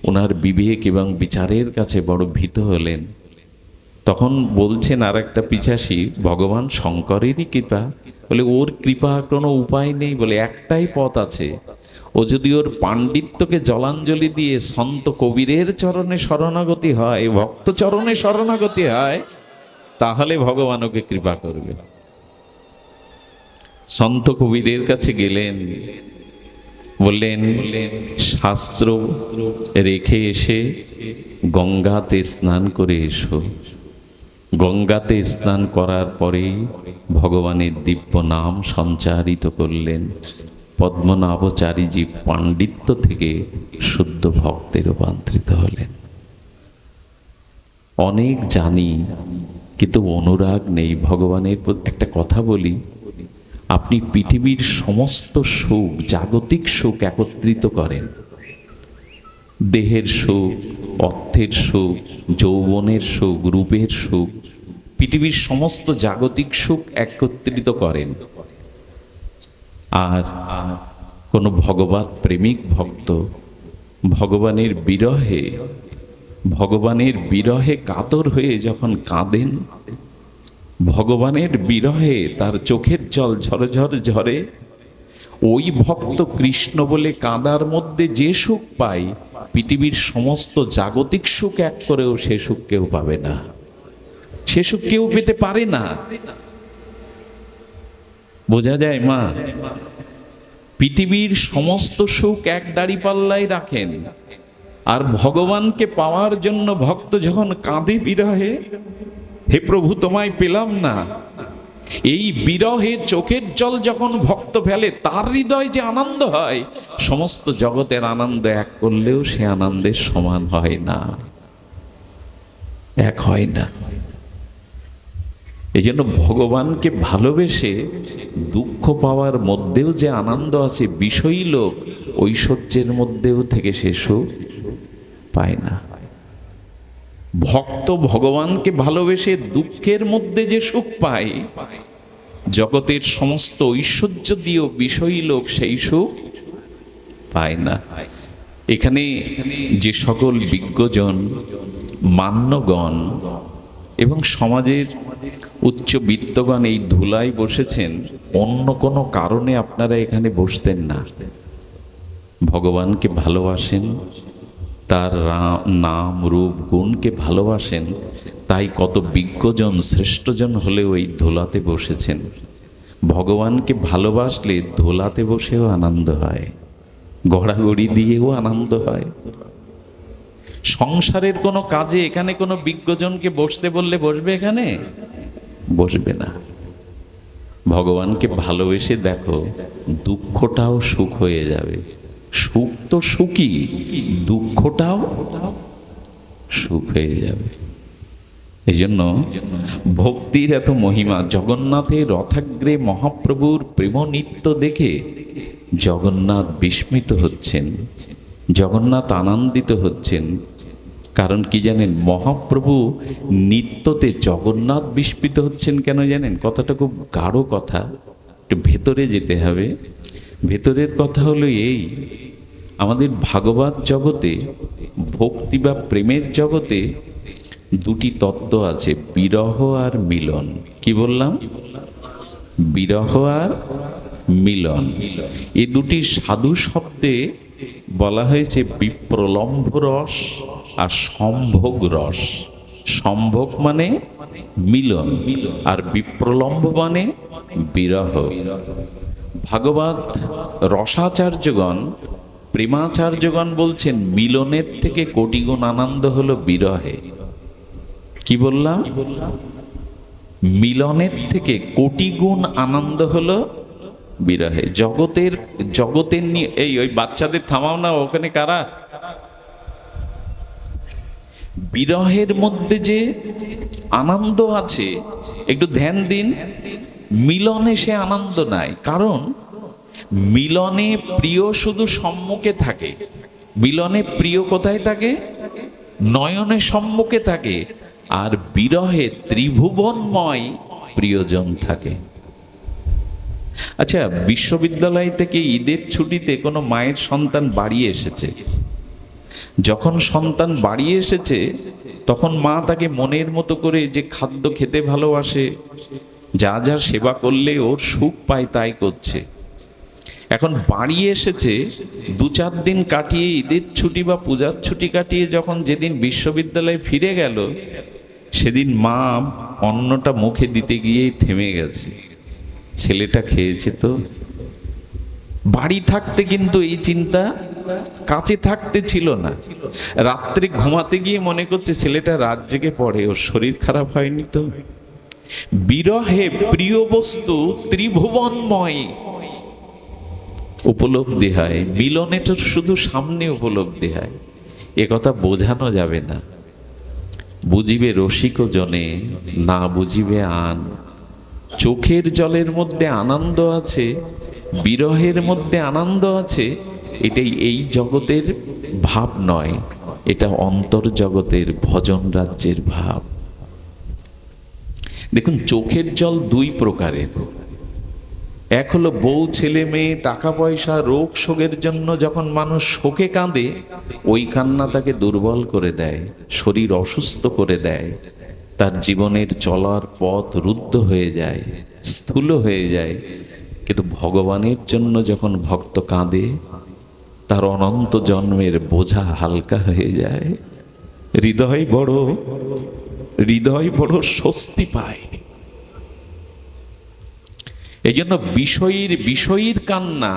ওনার বিবেক এবং বিচারের কাছে বড় ভীত হলেন। তখন বলছেন আর একটা পিশাসী, ভগবান শঙ্করেরই কৃপা। বলে ওর কৃপা কোনো উপায় নেই। বলে একটাই পথ আছে, ও যদি ওর পাণ্ডিত্যকে জলাঞ্জলি দিয়ে সন্ত কবিরের চরণে শরণাগতি হয়, ভক্ত চরণে শরণাগতি হয়, তাহলে ভগবান ওকে কৃপা করবে। সন্ত কবিরের কাছে গেলেন, বললেন শাস্ত্র রেখে এসে গঙ্গাতে স্নান করে এসো। গঙ্গাতে স্নান করার পরেই ভগবানের দিব্য নাম সঞ্চারিত করলেন। পদ্মনাভচারীজি পাণ্ডিত্য থেকে শুদ্ধ ভক্তে রূপান্তরিত হলেন। অনেক জানি কিন্তু অনুরাগ নেই ভগবানের প্রতি। একটা কথা বলি, আপনি পৃথিবীর সমস্ত সুখ, জাগতিক সুখ একত্রিত করেন, দেহের সুখ, অর্থের সুখ, যৌবনের সুখ, রূপের সুখ, পৃথিবীর সমস্ত জাগতিক সুখ একত্রিত করেন, আর কোনো ভগবত প্রেমিক ভক্ত ভগবানের বিরহে কাতর হয়ে যখন কাঁদেন, ভগবানের বিরহে তার চোখের জল ঝরঝর ঝরে, ওই ভক্ত কৃষ্ণ বলে কাঁদার মধ্যে যে সুখ পায়, পৃথিবীর সমস্ত জাগতিক সুখ এক করেও সে সুখ কেউ পাবে না, সে সুখ কেউ পেতে পারে না। বোঝা যায় মা? পৃথিবীর সমস্ত সুখ এক দাঁড়িপাল্লায় রাখেন, আর ভগবানকে পাওয়ার জন্য ভক্ত যখন কাঁদে বিরহে, হে প্রভু তোমায় পেলাম না, এই বিরহে চোখের জল যখন ভক্ত ফেলে, তার হৃদয় যে আনন্দ হয়, সমস্ত জগতের আনন্দ এক করলেও সে আনন্দের সমান হয় না, এক হয় না। এই জন্য ভগবানকে ভালোবেসে দুঃখ পাওয়ার মধ্যেও যে আনন্দ আছে, বিষয়ী লোক ঐশ্বর্যের মধ্যেও থেকে সে সুখ পায় না। ভক্ত ভগবানকে ভালোবেসে দুঃখের মধ্যে যে সুখ পায়, জগতের সমস্ত ঐশ্বর্য দিয়েও বিষয়ী লোক সেই সুখ পায় না। এখানে যে সকল বিজ্ঞজন, মান্যগণ এবং সমাজের উচ্চবিত্তগণ এই ধুলায় বসেছেন, অন্য কোনো কারণে আপনারা এখানে বসতেন না। ভগবানকে ভালোবাসেন, তার নাম রূপ গুণকে ভালোবাসেন, তাই কত বিজ্ঞজন শ্রেষ্ঠজন হলেও এই ধুলাতে বসেছেন। ভগবানকে ভালোবাসলে ধুলাতে বসেও আনন্দ হয়, গড়াগড়ি দিয়েও আনন্দ হয়। সংসারের কোনো কাজে এখানে কোনো বিজ্ঞজনকে বসতে বললে বসবে? এখানে বসবে না। ভগবানকে ভালোবেসে দেখো, দুঃখটাও সুখ হয়ে যাবে। সুখ তো সুখই, দুঃখটাও সুখ হয়ে যাবে। এই জন্য ভক্তির এত মহিমা। জগন্নাথের রথাগ্রে মহাপ্রভুর প্রেম নৃত্য দেখে জগন্নাথ বিস্মিত হচ্ছেন, জগন্নাথ আনন্দিত হচ্ছেন। কারণ কি জানেন? মহাপ্রভু নিত্যতে জগন্নাথ বিস্মিত হচ্ছেন কেন জানেন? কথাটা খুব গাঢ় কথা, একটু ভেতরে যেতে হবে। ভেতরের কথা হলো এই, আমাদের ভাগবত জগতে, ভক্তি বা প্রেমের জগতে দুটি তত্ত্ব আছে, বিরহ আর মিলন। কি বললাম? বিরহ আর মিলন। এই দুটি সাধু শব্দে বলা হয়েছে বিপ্রলম্ভ রস আর সম্ভোগ রস। সম্ভোগ মানে মিলন, আর বিপ্রলম্ভ মানে বিরহ। ভাগবত রসাচার্যগণ, প্রেমাচার্যগণ বলছেন মিলনের থেকে কোটি গুণ আনন্দ হলো বিরহে। কি বললাম? মিলনের থেকে কোটি গুণ আনন্দ হলো বিরহে। জগতের নিয়ে ওই বাচ্চাদের থামাও না, ওখানে কারা? বিরহের মধ্যে যে আনন্দ আছে একটু ধ্যান দিন, মিলনে সে আনন্দ নাই। কারণ মিলনে প্রিয় শুধু সম্মুখে থাকে। মিলনে প্রিয় কোথায় থাকে? নয়নে সম্মুখে থাকে। আর বিরহে ত্রিভুবনময় প্রিয়জন থাকে। আচ্ছা, বিশ্ববিদ্যালয় থেকে ঈদের ছুটিতে কোনো মায়ের সন্তান বাড়ি এসেছে। যখন সন্তান বাড়ি এসেছে তখন মা তাকে মনের মতো করে যে খাদ্য খেতে ভালোবাসে, যা যা সেবা করলে ওর সুখ পায় তাই করছে। এখন বাড়ি এসেছে, 2-4 দিন কাটিয়ে ঈদের ছুটি বা পূজার ছুটি কাটিয়ে যখন যেদিন বিশ্ববিদ্যালয়ে ফিরে গেল, সেদিন মা অন্নটা মুখে দিতে গিয়েই থেমে গেছে। ছেলেটা খেয়েছে তো? বাড়ি থাকতে কিন্তু এই চিন্তা, কাছে থাকতে ছিল না। রাত্রে ঘুমাতে গিয়ে মনে করছে ছেলেটা রাত জেগে পড়ে, ওর শরীর খারাপ হয়নি তো? বিরহে প্রিয় বস্তু ত্রিভুবনময় উপলব্ধি হয়, মিলনে তো শুধু সামনে উপলব্ধি হয়। এ কথা বোঝানো যাবে না। বুঝিবে রসিক জনে, না বুঝিবে আন। চোখের জলের মধ্যে আনন্দ আছে, বিরহের মধ্যে আনন্দ আছে। এটাই এই জগতের ভাব নয়, এটা অন্তর্জগতের ভজন রাজ্যের ভাব। দেখুন, চোখের জল 2 প্রকারের। এক হলো বউ, ছেলে মেয়ে, টাকা পয়সা, রোগ শোকের জন্য যখন মানুষ শোকে কাঁদে, ওই কান্না তাকে দুর্বল করে দেয়, শরীর অসুস্থ করে দেয়, তার জীবনের চলার পথ রুদ্ধ হয়ে যায়, স্থূল হয়ে যায়। কিন্তু ভগবানের জন্য যখন ভক্ত কাঁদে, তার অনন্ত জন্মের বোঝা হালকা হয়ে যায়, হৃদয় বড় স্বস্তি পায়। এই জন্য বিষয়ীর কান্না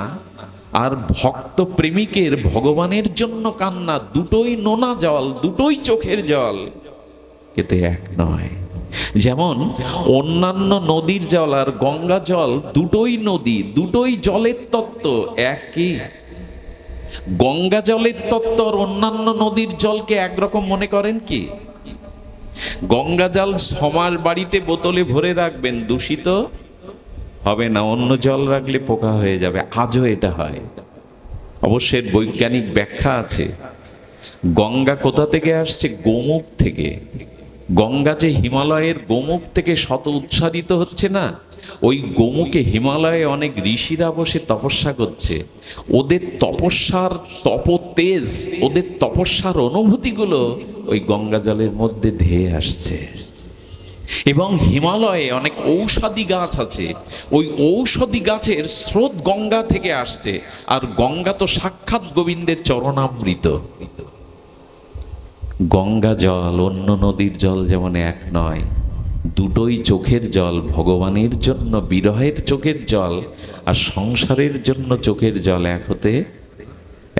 আর ভক্ত প্রেমিকের ভগবানের জন্য কান্না দুটোই নোনা জল, দুটোই চোখের জল, কিন্তু এক নয়। যেমন অন্যান্য নদীর জল আর গঙ্গা জল দুটোই নদী, দুটোই জলের তত্ত্ব একই। গঙ্গা জলের তত্ত্ব আর অন্যান্য নদীর জলকে একরকম মনে করেন কি? গঙ্গা জল সমাজ বাড়িতে বোতলে ভরে রাখবেন, দূষিত হবে না। অন্য জল রাখলে পোকা হয়ে যাবে, আজও এটা হয়। অবশ্যই বৈজ্ঞানিক ব্যাখ্যা আছে। গঙ্গা কোথা থেকে আসছে? গোমুখ থেকে। গঙ্গা যে হিমালয়ের গোমুখ থেকে শত উৎসারিত হচ্ছে না, ওই গোমুখে হিমালয়ে অনেক ঋষিরা বসে তপস্যা করছে। ওদের তপস্যার তপতেজ, ওদের তপস্যার অনুভূতিগুলো ওই গঙ্গা জলের মধ্যে ধেয়ে আসছে। এবং হিমালয়ে অনেক ঔষধি গাছ আছে, ওই ঔষধি গাছের স্রোত গঙ্গা থেকে আসছে। আর গঙ্গা তো সাক্ষাৎ গোবিন্দের চরণামৃত। গঙ্গা জল অন্য নদীর জল যেমন এক নয়, দুটোই চোখের জল। ভগবানের জন্য বিরহের চোখের জল আর সংসারের জন্য চোখের জল এক হতে।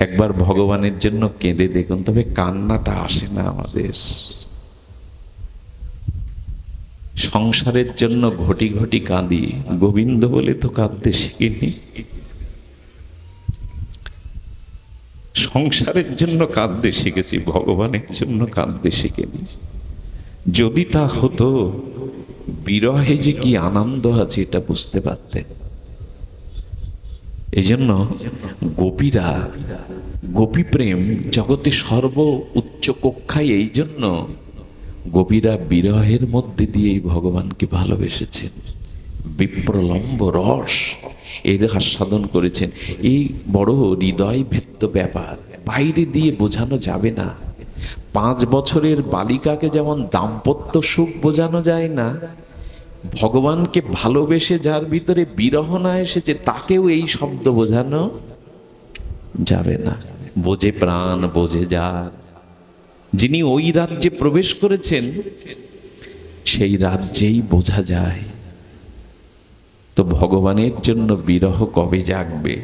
একবার ভগবানের জন্য কেঁদে দেখুন, তবে কান্নাটা আসে না আমাদের। সংসারের জন্য ঘটি ঘটি কাঁদি, গোবিন্দ বলে তো কাঁদতে শিখিনি। সংসারের জন্য কাঁদতে শিখেছি, ভগবানের জন্য কাঁদতে শিখিনি। যদি তা হতো, বিরহে যে কি আনন্দ আছে এটা বুঝতে পারতেন। এই জন্য গোপীরা, গোপী প্রেম জগতে সর্ব উচ্চ কক্ষায়। এই জন্য গোপীরা বিরহের মধ্যে দিয়েই ভগবানকে ভালোবেসেছেন। বিপ্রলম্ব রস এর আস্বাদন করেছেন। এই বড় হৃদয় ভেদ্য ব্যাপার, বাইরে দিয়ে বোঝানো যাবে না। 5 বছরের বালিকাকে যেমন দাম্পত্য সুখ বোঝানো যায় না, ভগবানকে ভালোবেসে যার ভিতরে বিরহ না এসেছে তাকেও এই শব্দ বোঝানো যাবে না। বোঝে প্রাণ বোঝে যার, যিনি ওই রাজ্যে প্রবেশ করেছেন সেই রাজ্যেই বোঝা যায়। তো ভগবানের জন্য বিরহ কবে জাগবে?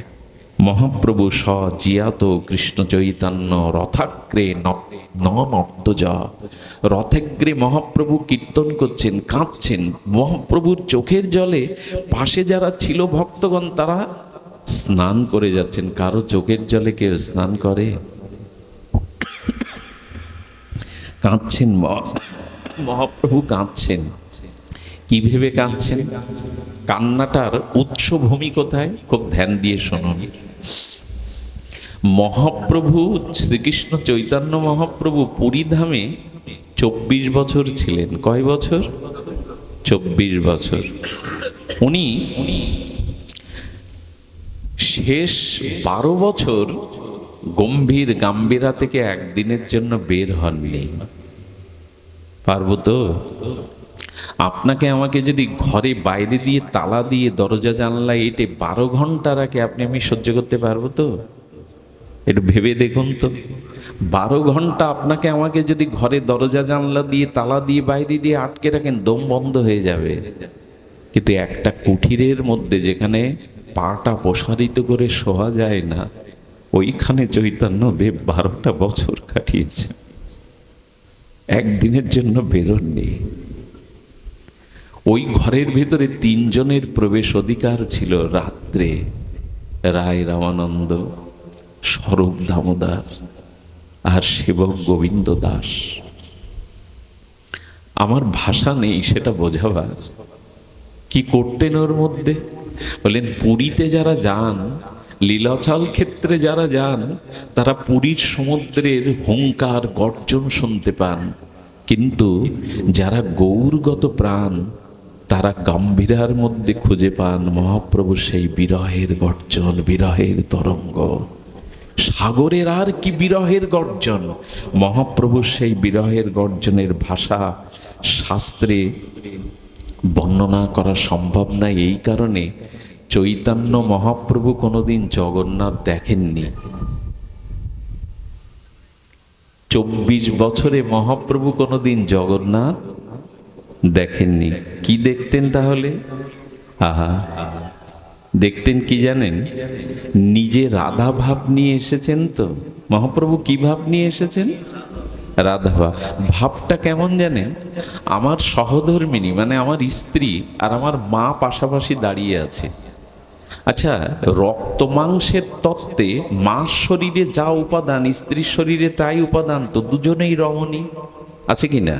মহাপ্রভু সজিয়াত কৃষ্ণ চৈতন্য রথাগ্রে নর্তজ, রথাগ্রে মহাপ্রভু কীর্তন করছেন, কাঁদছেন। মহাপ্রভুর চোখের জলে পাশে যারা ছিল ভক্তগণ তারা স্নান করে যাচ্ছেন। কারো চোখের জলে কেউ স্নান করে? কাঁদছেন মহাপ্রভু, কাঁদছেন। কি ভেবে কাঁদছেন? কান্নাটার উৎসভূমি কোথায়? খুব ধ্যান দিয়ে শুনুন। মহাপ্রভু শ্রীকৃষ্ণ চৈতন্য মহাপ্রভু পুরীধামে 24 বছর ছিলেন। কয় বছর? 24 বছর। উনি শেষ 12 বছর গাম্ভীরা থেকে একদিনের জন্য বের হননি। পারবো তো? আপনাকে আমাকে যদি ঘরে বাইরে দিয়ে তালা দিয়ে দরজা জানলা এটে 12 ঘন্টা রাখে, আমি সহ্য করতে পারবো তো? একটু ভেবে দেখুন তো। 12 ঘন্টা আপনাকে আমাকে যদি ঘরে দরজা জানলা দিয়ে তালা দিয়ে বাইরে দিয়ে আটকে রাখেন, দম বন্ধ হয়ে যাবে। কিন্তু একটা কুঠিরের মধ্যে যেখানে পাটা প্রসারিত করে শোয়া যায় না, ওইখানে চৈতন্যদেব 12টা বছর কাটিয়েছে, একদিনের জন্য বেরোননি। ওই ঘরের ভেতরে 3 জনের প্রবেশ অধিকার ছিল রাত্রে, রায় রামানন্দ, স্বরূপ দামোদর আর সেবক গোবিন্দ দাস। আমার ভাষা নেই সেটা বোঝাবার। কি করতেন ওর মধ্যে? বলেন, পুরীতে যারা যান, লীলাচল ক্ষেত্রে যারা যান, তারা পুরীর সমুদ্রের হুঙ্কার গর্জন শুনতে পান। কিন্তু যারা গৌরগত প্রাণ, তারা গম্ভীরার মধ্যে খুঁজে পান মহাপ্রভু সেই বিরহের গর্জন, বিরহের তরঙ্গ। সাগরের আর কি বিরহের গর্জন! মহাপ্রভুর সেই বিরহের গর্জনের ভাষা শাস্ত্রে বর্ণনা করা সম্ভব নয়। এই কারণে চৈতন্য মহাপ্রভু কোনোদিন জগন্নাথ দেখেননি। 24 বছরে মহাপ্রভু কোনোদিন জগন্নাথ দেখেননি। কি দেখতেন তাহলে? আহা, দেখতেন কি জানেন? নিজে রাধা ভাব নিয়ে এসেছেন। তো মহাপ্রভু কি ভাব নিয়ে এসেছেন? রাধা ভাব। ভাবটা কেমন জানেন? আমার সহধর্মিণী মানে আমার স্ত্রী আর আমার মা পাশাপাশি দাঁড়িয়ে আছে। আচ্ছা, রক্ত মাংসের তত্ত্বে মার শরীরে যা উপাদান স্ত্রীর শরীরে তাই উপাদান, তো দুজনেই রমণী, আছে কি না?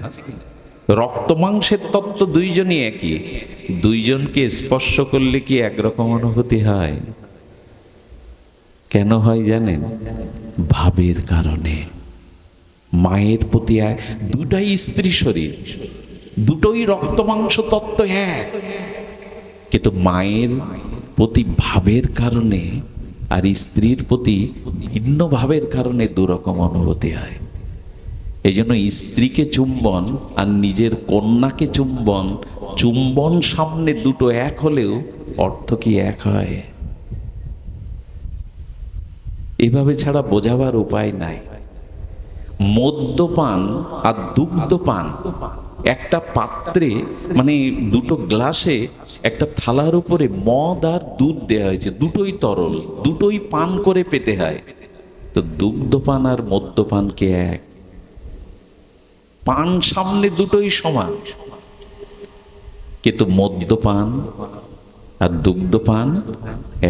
রক্ত মাংসের তত্ত্ব দুইজনই একই। দুইজনকে স্পর্শ করলে কি একরকম অনুভূতি হয়? কেন হয় জানেন? ভাবের কারণে। মায়ের প্রতি দুটাই স্ত্রী শরীর, দুটোই রক্ত মাংস তত্ত্ব এক, কিন্তু মায়ের প্রতি ভাবের কারণে আর স্ত্রীর প্রতি ভিন্ন ভাবের কারণে দুরকম অনুভূতি হয়। এই জন্য স্ত্রীকে চুম্বন আর নিজের কন্যাকে চুম্বন, চুম্বন সামনে দুটো এক হলেও অর্থ কি এক হয়? এভাবে ছাড়া বোঝাবার উপায় নাই। মদ্যপান আর দুগ্ধপান, একটা পাত্রে মানে দুটো গ্লাসে একটা থালার উপরে মদ আর দুধ দেওয়া হয়েছে, দুটোই তরল, দুটোই পান করে পেতে হয়। তো দুগ্ধপান আর মদ্যপান কে এক? পান সামনে দুটোই সমান, কিন্তু মদ্যপান আর দুগ্ধপান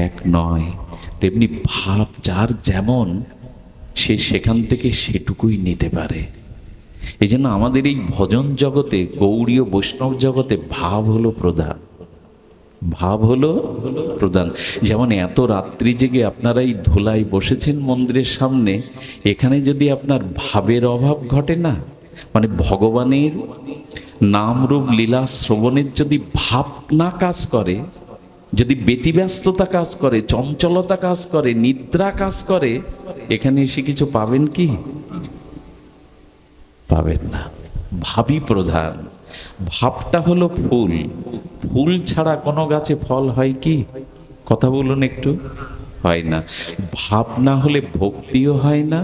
এক নয়। তেমনি ভাব যার যেমন, সে সেখান থেকে সেটুকুই নিতে পারে। এই জন্য আমাদের এই ভজন জগতে, গৌড়ীয় বৈষ্ণব জগতে ভাব হলো প্রধান। ভাব হলো প্রধান। যেমন এত রাত্রি জেগে আপনারা এই ধুলায় বসেছেন মন্দিরের সামনে, এখানে যদি আপনার ভাবের অভাব ঘটে না, মানে ভগবানের নাম রূপ লীলা শ্রবণের যদি ভাব না কাজ করে, যদি ব্যতিব্যস্ততা কাজ করে, চঞ্চলতা কাজ করে, নিদ্রা কাজ করে, এখানে এসে কিছু পাবেন কি? পাবেন না। ভাবই প্রধান। ভাবটা হলো ফুল। ফুল ছাড়া কোনো গাছে ফল হয় কি? কথা বলুন একটু। হয় না। ভাব না হলে ভক্তিও হয় না,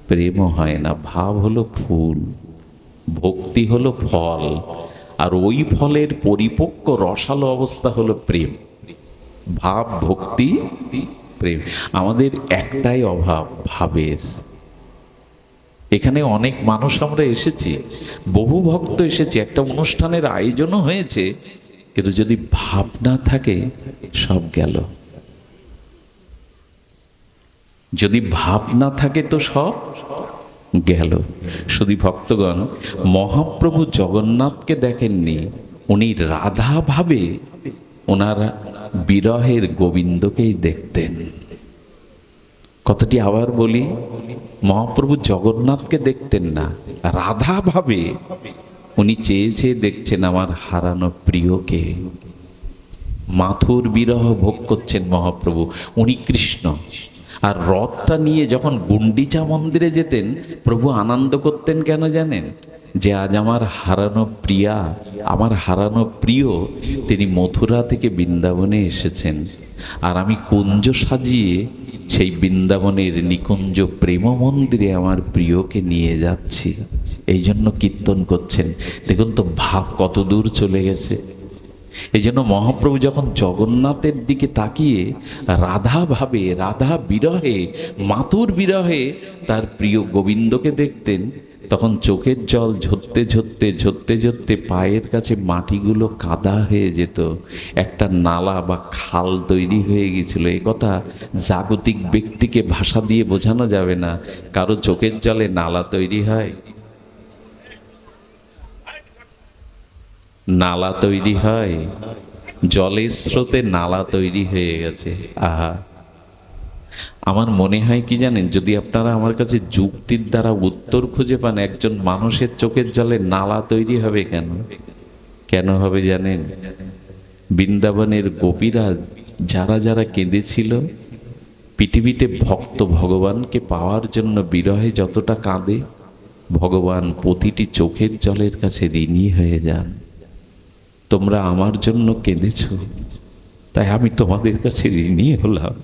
প্রেমও হয় না। ভাব হলো ফুল, ভক্তি হলো ফল, আর ওই ফলের পরিপক্ক রসালো অবস্থা হলো প্রেম। ভাব, ভক্তি, প্রেম। আমাদের একটাই অভাব, ভাবের। এখানে অনেক মানুষ আমরা এসেছি, বহু ভক্ত এসেছে, একটা অনুষ্ঠানের আয়োজনও হয়েছে, কিন্তু যদি ভাব না থাকে সব গেল। যদি ভাব না থাকে তো সব গেল। শুধু ভক্তগণ, মহাপ্রভু জগন্নাথকে দেখেননি, উনি রাধা ভাবে ওনারা বিরহের গোবিন্দকেই দেখতেন। কথাটি আবার বলি, মহাপ্রভু জগন্নাথকে দেখতেন না, রাধা ভাবে উনি চেয়ে চেয়ে দেখছেন আমার হারানো প্রিয়কে। মাথুর বিরহ ভোগ করছেন মহাপ্রভু, উনি কৃষ্ণ। আর রথটা নিয়ে যখন গুন্ডিচা মন্দিরে যেতেন, প্রভু আনন্দ করতেন কেন জানেন? যে আজ আমার হারানো প্রিয়া, আমার হারানো প্রিয়, তিনি মথুরা থেকে বৃন্দাবনে এসেছেন, আর আমি কুঞ্জ সাজিয়ে সেই বৃন্দাবনের নিকুঞ্জ প্রেম মন্দিরে আমার প্রিয়কে নিয়ে যাচ্ছি। এই জন্য কীর্তন করছেন। দেখুন তো ভাব কত দূর চলে গেছে। এই জন্য মহাপ্রভু যখন জগন্নাথের দিকে তাকিয়ে রাধা ভাবে, রাধা বিরহে, মাতুর বিরহে তার প্রিয় গোবিন্দকে দেখতেন, তখন চোখের জল ঝরতে ঝরতে ঝরতে ঝরতে পায়ের কাছে মাটিগুলো কাদা হয়ে যেত, একটা নালা বা খাল তৈরি হয়ে গেছিল। এই কথা জাগতিক ব্যক্তিকে ভাষা দিয়ে বোঝানো যাবে না। কারো চোখের জলে নালা তৈরি হয়? নালা তৈরি হয়? জলের স্রোতে নালা তৈরি হয়ে গেছে। আহা, আমার মনে হয় কি জানেন, যদি আপনারা আমার কাছে যুক্তির দ্বারা উত্তর খুঁজে পান, একজন মানুষের চোখের জলে নালা তৈরি হবে কেন? কেন হবে জানেন? বৃন্দাবনের গোপীরা যারা যারা কেঁদেছিল, পৃথিবীতে ভক্ত ভগবানকে পাওয়ার জন্য বিরহে যতটা কাঁদে, ভগবান প্রতিটি চোখের জলের কাছে ঋণী হয়ে যান। তোমরা আমার জন্য কেঁদেছ, তাই আমি তোমাদের কাছে ঋণী হলাম।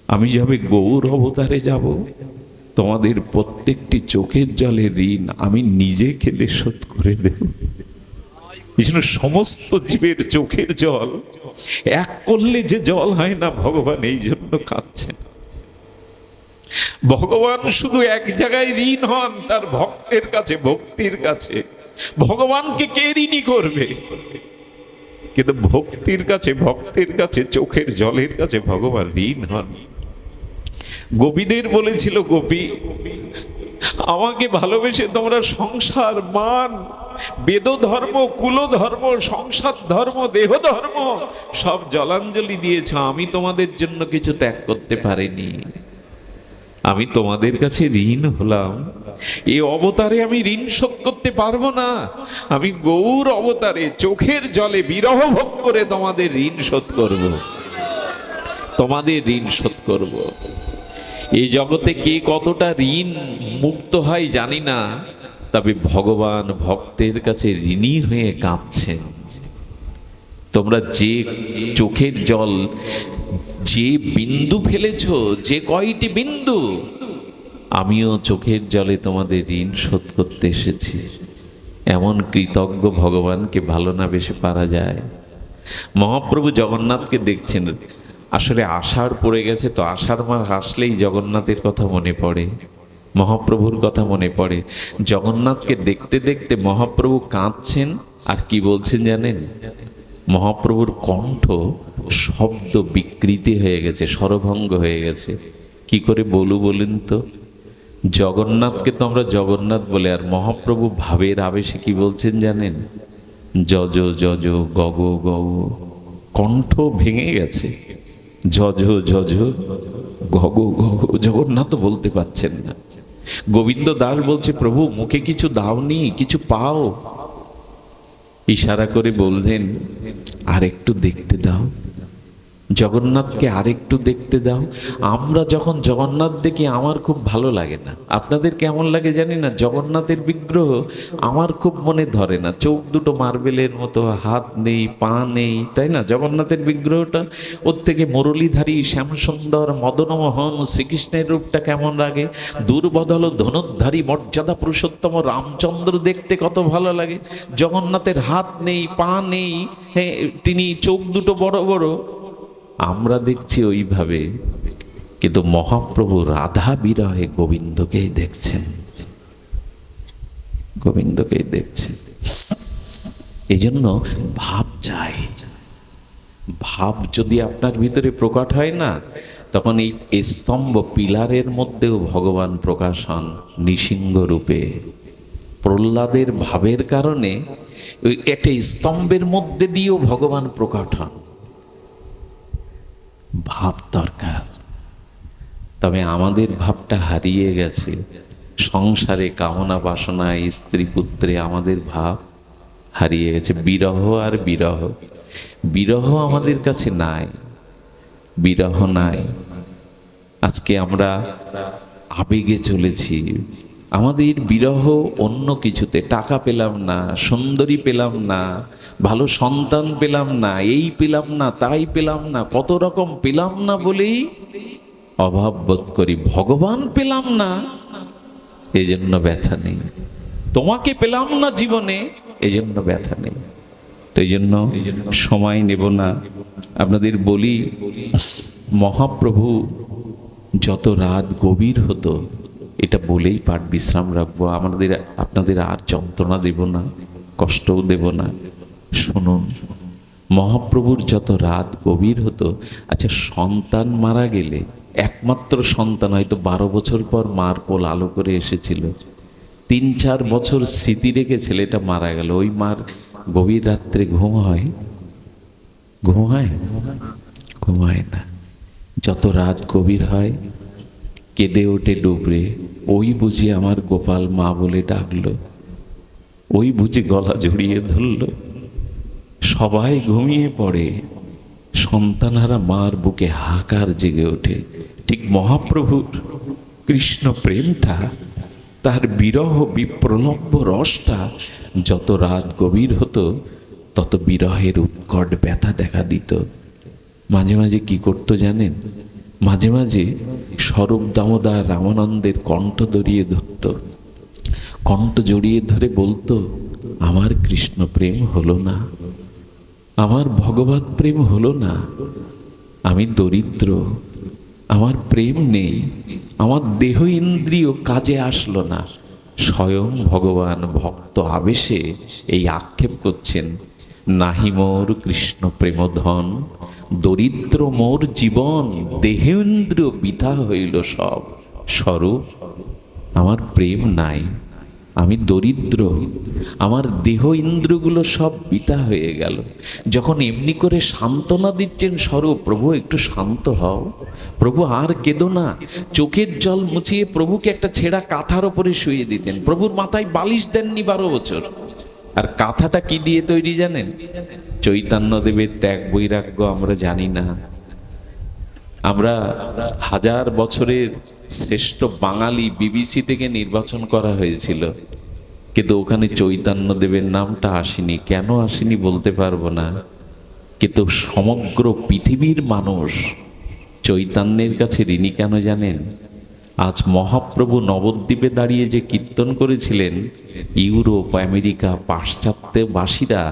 আমি যবে গৌর অবতারে যাব, তোমাদের প্রত্যেকটি চোখের জলের ঋণ আমি নিজে কেঁদে শোধ করে দেব। এই জন্য সমস্ত জীবের চোখের জল এক করলে যে জল হয় না, ভগবান এই জন্য কাঁদছেন। ভগবান শুধু এক জায়গায় ঋণ হন, তার ভক্তের কাছে, ভক্তির কাছে। ভগবানকে কে ঋণী করবে? কিন্তু ভক্তির কাছে, ভক্তের কাছে, চোখের জলের কাছে ভগবান ঋণ হন। গোপীদের বলেছিল, গোপী আমাকে ভালোবেসে তোমরা সংসার, মান, বেদ ধর্ম, কুল ধর্ম, সংসার ধর্ম, দেহ ধর্ম সব জলাঞ্জলি দিয়েছ, আমি তোমাদের জন্য কিছু ত্যাগ করতে পারিনি। আমি তোমাদের কাছে ঋণ হলাম। এই অবতারে আমি ঋণ শোধ করতে পারবো না। আমি গৌর অবতারে চোখের জলে বিরহ ভোগ করে তোমাদের ঋণ শোধ করব, তোমাদের ঋণ শোধ করব। এই জগতে কে কতটা ঋণ মুক্ত হয় জানি না, তবে ভগবান ভক্তের কাছে ঋণী হয়ে কাঁদছেন। তোমরা যে চোখের জল, যে বিন্দু ফেলেছ, যে কয়টি বিন্দু, আমিও চোখের জলে তোমাদের ঋণ শোধ করতে এসেছি। এমন কৃতজ্ঞ ভগবানকে ভালো না বেশি পারা যায়? মহাপ্রভু জগন্নাথকে দেখছেন। আসলে আষাঢ় পড়ে গেছে তো, আষাঢ় মাস আসলেই জগন্নাথের কথা মনে পড়ে, মহাপ্রভুর কথা মনে পড়ে। জগন্নাথকে দেখতে দেখতে মহাপ্রভু কাঁদছেন। আর কি বলছেন জানেন? মহাপ্রভুর কণ্ঠ শব্দ বিকৃতি হয়ে গেছে, স্বরভঙ্গ হয়ে গেছে। কি করে বলুন তো? জগন্নাথকে তো আমরা জগন্নাথ বলে, আর মহাপ্রভু ভাবের আবেশে কি বলছেন জানেন? যজ যজ গগ গগ। কণ্ঠ ভেঙে গেছে। যজ যজ গগ গগ, জগন্নাথ বলতে পারছেন না। গোবিন্দ দাস বলছে, প্রভু মুখে কিছু দাওনি, কিছু পাও। ইশারা করে বললেন, আর একটু দেখতে দাও। জগন্নাথকে আরেকটু দেখতে দাও। আমরা যখন জগন্নাথ দেখি আমার খুব ভালো লাগে না, আপনাদের কেমন লাগে জানি না। জগন্নাথের বিগ্রহ আমার খুব মনে ধরে না, চোখ দুটো মার্বেলের মতো, হাত নেই, পা নেই, তাই না? জগন্নাথের বিগ্রহটা, ওর থেকে মুরলীধারী শ্যামসুন্দর মদনমোহন শ্রীকৃষ্ণের রূপটা কেমন লাগে। দুর্বদল ধনুর্ধারী মর্যাদা পুরুষোত্তম রামচন্দ্র দেখতে কত ভালো লাগে। জগন্নাথের হাত নেই, পা নেই, হ্যাঁ, তিনি চোখ দুটো বড় বড়, আমরা দেখছি ওইভাবে, কিন্তু মহাপ্রভু রাধা বিরহে গোবিন্দকেই দেখছেন, গোবিন্দকেই দেখছেন। এই জন্য ভাব চাই। ভাব যদি আপনার ভিতরে প্রকট হয় না, তখন এই স্তম্ভ পিলারের মধ্যেও ভগবান প্রকাশ হন নৃসিংহ রূপে। প্রহ্লাদের ভাবের কারণে ওই একটা স্তম্ভের মধ্যে দিয়েও ভগবান প্রকট হন। ভাব দরকার। তবে আমাদের ভাবটা হারিয়ে গেছে। সংসারে কামনা বাসনায়, স্ত্রী পুত্রে আমাদের ভাব হারিয়ে গেছে। বিরহ আর বিরহ, বিরহ আমাদের কাছে নাই, বিরহ নাই। আজকে আমরা আবেগে চলেছি। আমাদের বিরহ অন্য কিছুতে, টাকা পেলাম না, সুন্দরী পেলাম না, ভালো সন্তান পেলাম না, এই পেলাম না, তাই পেলাম না, কত রকম পেলাম না বলেই অভাব বোধ করি। ভগবান পেলাম না, এই জন্য ব্যথা নেই। তোমাকে পেলাম না জীবনে, এই জন্য ব্যথা নেই। তো এই জন্য সময় নেব না, আপনাদের বলি, মহাপ্রভু যত রাত গভীর হতো, এটা বলেই পাঠ বিশ্রাম রাখবো। আপনাদের আর যন্ত্রণা দেব না, কষ্টও দেব না। শুনুন, মহাপ্রভুর যত রাত গভীর হতো। আচ্ছা, সন্তান মারা গেলে, একমাত্র সন্তান হয়তো 12 বছর পর মার কোল আলো করে এসেছিল, 3-4 বছর স্মৃতি রেখে ছেলেটা মারা গেল, ওই মার গভীর রাত্রে ঘুম হয়? ঘুম হয়? ঘুম হয় না। যত রাত গভীর হয়, কেঁদে ওঠে ডুবরে, ওই বুঝি আমার গোপাল মা বলে ডাকলো, ওই বুঝি গলা জড়িয়ে ধরল। সবাই ঘুমিয়ে পড়ে, সন্তানহারা মার বুকে হাহাকার জেগে ওঠে। ঠিক মহাপ্রভুর কৃষ্ণ প্রেমটা, তার বিরহ বিপ্রলম্ব রসটা যত রাত গভীর হতো, তত বিরহের উৎকট ব্যথা দেখা দিত। মাঝে মাঝে কি করতো জানেন? মাঝে মাঝে স্বরূপ দামোদর রামানন্দের কণ্ঠ জড়িয়ে ধরত, কণ্ঠ জড়িয়ে ধরে বলতো, আমার কৃষ্ণ প্রেম হলো না, আমার ভগবত প্রেম হলো না, আমি দরিদ্র, আমার প্রেম নেই, আমার দেহ ইন্দ্রিয় কাজে আসলো না। স্বয়ং ভগবান ভক্ত আবেশে এই আক্ষেপ করছেন, নাহি মোর কৃষ্ণ প্রেমধন, দরিদ্র মোর জীবন, দেহেন্দ্রিয় বৃথা হইল সব। স্বরূপ, আমার প্রেম নাই, আমি দরিদ্র, আমার দেহ ইন্দ্রগুলো সব বৃথা হয়ে গেল। যখন এমনি করে সান্ত্বনা দিচ্ছেন স্বরূপ, প্রভু একটু শান্ত হও, প্রভু আর কেঁদো না, চোখের জল মুছিয়ে প্রভুকে একটা ছেঁড়া কাঁথার ওপরে শুয়ে দিতেন। প্রভুর মাথায় বালিশ দেননি 12 বছর। আর কাঁথাটা কি দিয়ে তৈরি জানেন? চৈতন্যদেবের ত্যাগ বৈরাগ্য আমরা জানি না। আমরা 1000 বছরের শ্রেষ্ঠ বাঙালি বিবিসি থেকে নির্বাচন করা হয়েছিল, কিন্তু ওখানে চৈতন্যদেবের নামটা আসেনি। কেন আসেনি বলতে পারবো না, কিন্তু সমগ্র পৃথিবীর মানুষ চৈতন্যের কাছে ঋণী। কেন জানেন? আজ মহাপ্রভু নবদ্বীপে দাঁড়িয়ে যে কীর্তন করেছিলেন, ইউরোপ, আমেরিকা, পাশ্চাত্যবাসীরা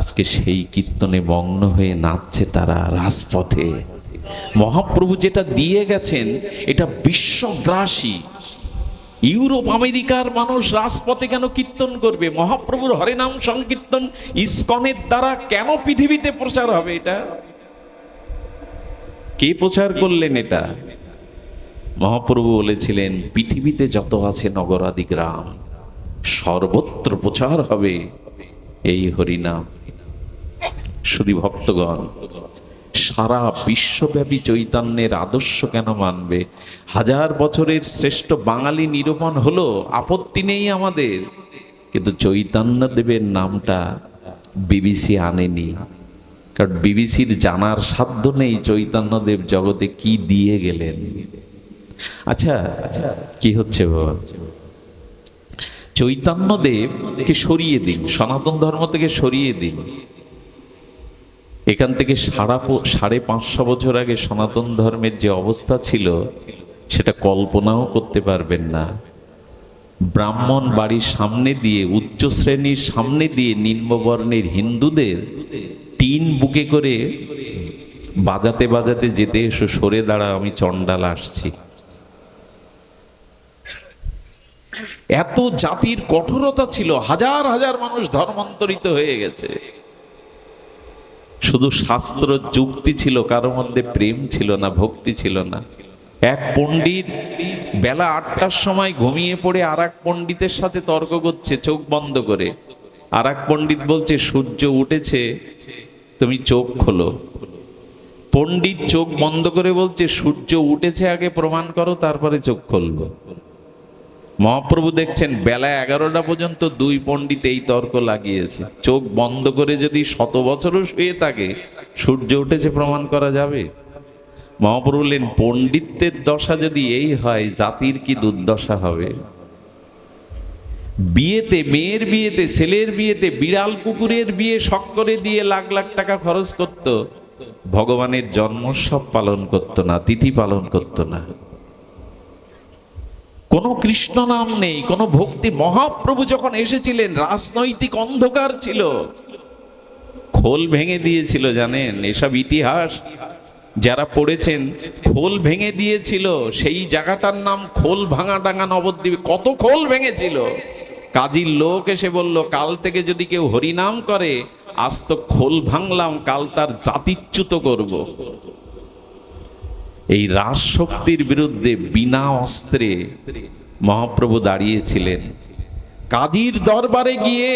আজকে সেই কীর্তনে মগ্ন হয়ে নাচছে তারা রাজপথে। মহাপ্রভু যেটা দিয়ে গেছেন এটা বিশ্বগ্রাসী। ইউরোপ আমেরিকার মানুষ রাজপথে কেন কীর্তন করবে? মহাপ্রভুর হরিনাম সংকীর্তন ইসকনের দ্বারা কেন পৃথিবীতে প্রচার হবে? এটা কে প্রচার করলেন? এটা মহাপ্রভু বলেছিলেন, পৃথিবীতে যত আছে নগরাদি গ্রাম, সর্বত্র প্রচার হবে এই হরিনাম। শুধু ভক্তগণ, সারা বিশ্বব্যাপী চৈতন্যের আদর্শ কেন মানবে? 1000 বছরের শ্রেষ্ঠ বাঙালি নিরূপণ হলো, আপত্তি নেই আমাদের, কিন্তু চৈতন্যদেবের নামটা বিবিসি আনেনি। কারণ বিবিসির জানার সাধ্য নেই চৈতন্যদেব জগতে কি দিয়ে গেলেন। আচ্ছা, কি হচ্ছে বাবা, চৈতন্যদেবকে সরিয়ে দিন, সনাতন ধর্ম থেকে সরিয়ে দিন। এখান থেকে 550 বছর আগে সনাতন ধর্মের যে অবস্থা ছিল সেটা কল্পনাও করতে পারবেন না। ব্রাহ্মণ বাড়ির সামনে দিয়ে, উচ্চ শ্রেণীর সামনে দিয়ে নিম্নবর্ণের হিন্দুদের টিন বুকে করে বাজাতে বাজাতে যেতে, এসো সরে দাঁড়া, আমি চণ্ডাল আসছি। এত জাতির কঠোরতা ছিল, হাজার হাজার মানুষ ধর্মান্তরিত হয়ে গেছে। শুধু শাস্ত্র যুক্তি ছিল, কারোর মধ্যে প্রেম ছিল না, ভক্তি ছিল না। এক পণ্ডিত বেলা 8টার সময় ঘুমিয়ে পড়ে আর এক পণ্ডিতের সাথে তর্ক করছে চোখ বন্ধ করে। আর এক পণ্ডিত বলছে সূর্য উঠেছে, তুমি চোখ খোলো। পণ্ডিত চোখ বন্ধ করে বলছে সূর্য উঠেছে আগে প্রমাণ করো, তারপরে চোখ খুলবো। মহাপ্রভু দেখছেন বেলা 11টা পর্যন্ত দুই পণ্ডিত এই তর্ক লাগিয়েছে। চোখ বন্ধ করে যদি 100 বছরও শুয়ে থাকে, সূর্য উঠেছে প্রমাণ করা যাবে? মহাপ্রভু বললেন, পণ্ডিতের দশা যদি এই হয়, জাতির কি দুর্দশা হবে। বিয়েতে, মেয়ের বিয়েতে, ছেলের বিয়েতে বিড়াল কুকুরের বিয়ে শখ করে দিয়ে লাখ লাখ টাকা খরচ করত, ভগবানের জন্মোৎসব পালন করত না, তিথি পালন করত না। কোনো কৃষ্ণ নাম নেই, কোনো ভক্তি। মহাপ্রভু যখন এসেছিলেন রাজনৈতিক অন্ধকার ছিল, খোল ভেঙে দিয়েছিল, জানেন? এসব ইতিহাস যারা পড়েছেন, খোল ভেঙে দিয়েছিল। সেই জায়গাটার নাম খোল ভাঙা ডাঙ্গা নবদ্বীপে। কত খোল ভেঙেছিল। কাজীর লোক এসে বলল, কাল থেকে যদি কেউ হরিনাম করে, আজ তো খোল ভাঙলাম, কাল তার জাতিচ্যুত করব। এই রাজ শক্তির বিরুদ্ধে বিনা অস্ত্রে মহাপ্রভু দাঁড়িয়েছিলেন। কাজীর দরবারে গিয়ে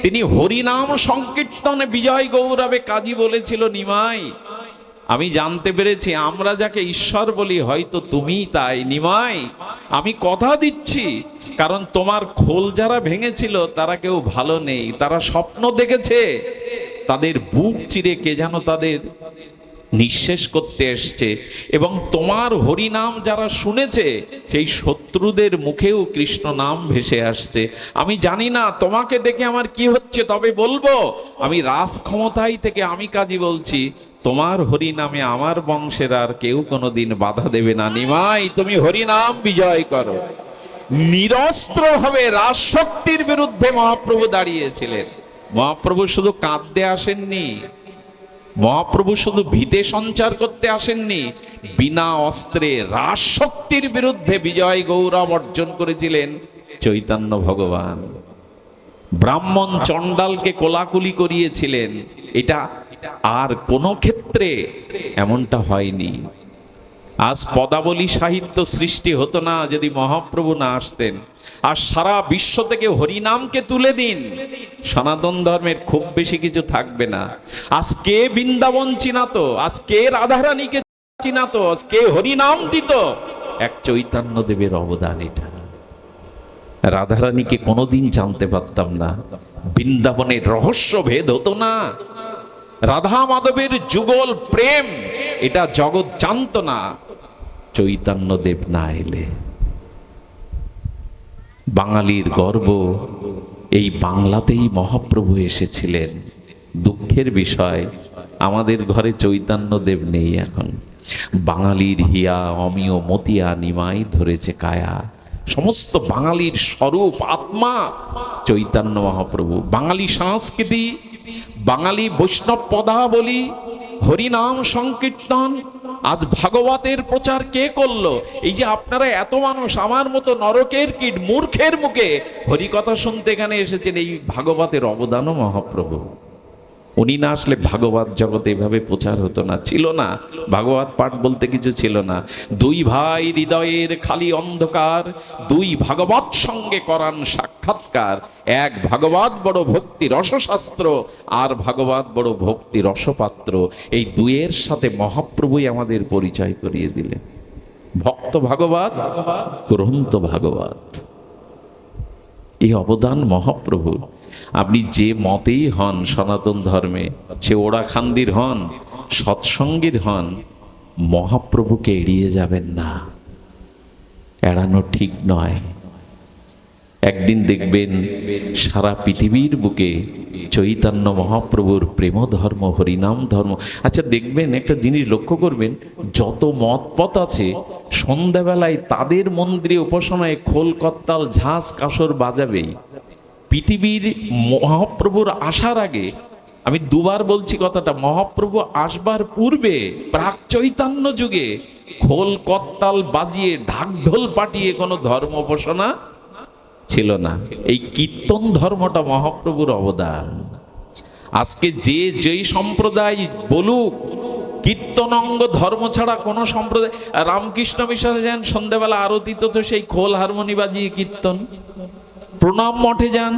তিনি হরিনাম সংকীর্তনে বিজয় গৌরবে কাজী বলেছিল, নিমাই, আমি জানতে পেরেছি আমরা যাকে ঈশ্বর বলি হয়তো তুমি তাই। নিমাই, আমি কথা দিচ্ছি, কারণ তোমার খোল যারা ভেঙেছিল তারা কেউ ভালো নেই। তারা স্বপ্ন দেখেছে তাদের বুক চিরে কে যেন তাদের নিঃশেষ করতে এসছে, এবং তোমার হরিনাম যারা শুনেছে সেই শত্রুদের মুখেও কৃষ্ণ নাম ভেসে আসছে। আমি জানি না তোমাকে দেখে আমার কি হচ্ছে, তবে বলবো আমি রাজ ক্ষমতায় থেকে আমি কাজী বলছি, তোমার হরিনামে আমার বংশের আর কেউ কোনোদিন বাধা দেবে না। নিমাই, তুমি হরিনাম বিজয় করো। নিরস্ত্র ভাবে রাজশক্তির বিরুদ্ধে মহাপ্রভু দাঁড়িয়েছিলেন। মহাপ্রভু শুধু কাঁদতে আসেননি, মহাপ্রভু শুধু ভীতে সঞ্চার করতে আসেননি, বিনা অস্ত্রে রাজশক্তির বিরুদ্ধে বিজয় গৌরব অর্জন করেছিলেন চৈতন্য ভগবান। ব্রাহ্মণ চণ্ডালকে কোলাকুলি করিয়েছিলেন। এটা আর কোন ক্ষেত্রে এমনটা হয়নি। আজ পদাবলী সাহিত্য সৃষ্টি হতো না যদি মহাপ্রভু না আসতেন। আর সারা বিশ্ব থেকে হরিনামকে তুলে দিন, সনাতন ধর্মের খুব বেশি কিছু থাকবে না। আজকে বৃন্দাবন চিনাতো, আজকে রাধারানীকে চিনাতো, আজকে হরিনাম দিত, এক চৈতন্য দেবের অবদান এটা। রাধারানীকে কোনোদিন জানতে পারতাম না, বৃন্দাবনের রহস্য ভেদ হতো না, রাধা মাধবের যুগল প্রেম এটা জগৎ জানত না চৈতন্য দেব না এলে। বাঙালির গর্ব, এই বাংলাতেই মহাপ্রভু এসেছিলেন। দুঃখের বিষয় আমাদের ঘরে চৈতন্য দেব নেই এখন। বাঙালির হিয়া অমিয় মতিয়া নিমাই ধরেছে কায়া। সমস্ত বাঙালির স্বরূপ আত্মা চৈতন্য মহাপ্রভু। বাঙালি সংস্কৃতি, বাঙালি বৈষ্ণব পদাবলী, হরিনাম সংকীর্তন, আজ ভাগবতের প্রচার কে করলো? এই যে আপনারা এত মানুষ আমার মতো নরকের কীট মূর্খের মুখে হরিকথা শুনতে এখানে এসেছেন, এই ভাগবতের অবদানও মহাপ্রভু। উনি না আসলে ভাগবত জগতে এভাবে প্রচার হতো না, ছিল না। ভাগবত পাঠ বলতে কিছু ছিল না। দুই ভাই হৃদয়ের খালি অন্ধকার, দুই ভাগবত সঙ্গে করান সাক্ষাৎকার। এক ভাগবত বড় ভক্তি রসশাস্ত্র, আর ভাগবত বড় ভক্তি রসপাত্র। এই দুইয়ের সাথে মহাপ্রভুই আমাদের পরিচয় করিয়ে দিলেন। ভক্ত ভাগবত, গ্রন্থ ভাগবত, এই অবদান মহাপ্রভু। আপনি যে মতেই হন সনাতন ধর্মে, সে ওড়াখান্দির হন, সৎসঙ্গীর হন, মহাপ্রভুকে এড়িয়ে যাবেন না, এড়ানো ঠিক নয়। একদিন দেখবেন সারা পৃথিবীর বুকে চৈতন্য মহাপ্রভুর প্রেম ধর্ম, হরিনাম ধর্ম। আচ্ছা দেখবেন একটা জিনিস লক্ষ্য করবেন, যত মত পথ আছে সন্ধ্যাবেলায় তাদের মন্দিরে উপাসনায় খোল করতাল ঝাঁস কাসর বাজাবেই। পৃথিবীর মহাপ্রভুর আসার আগে, আমি দুবার বলছি কথাটা, মহাপ্রভু আসবার পূর্বে প্রাক চৈতন্য যুগে খোল করতাল বাজিয়ে ঢাকঢোল পাঠিয়ে কোনো ধর্ম উপাসনা ছিল না। এই কীর্তন ধর্মটা মহাপ্রভুর অবদান। আজকে যে যেই সম্প্রদায় বলুক কীর্তনঙ্গ ধর্ম ছাড়া কোনো সম্প্রদায়, রামকৃষ্ণ মিশনে যান সন্ধ্যাবেলা আরতি তো সেই খোল হারমোনি বাজিয়ে কীর্তন, প্রণাম মঠে যান,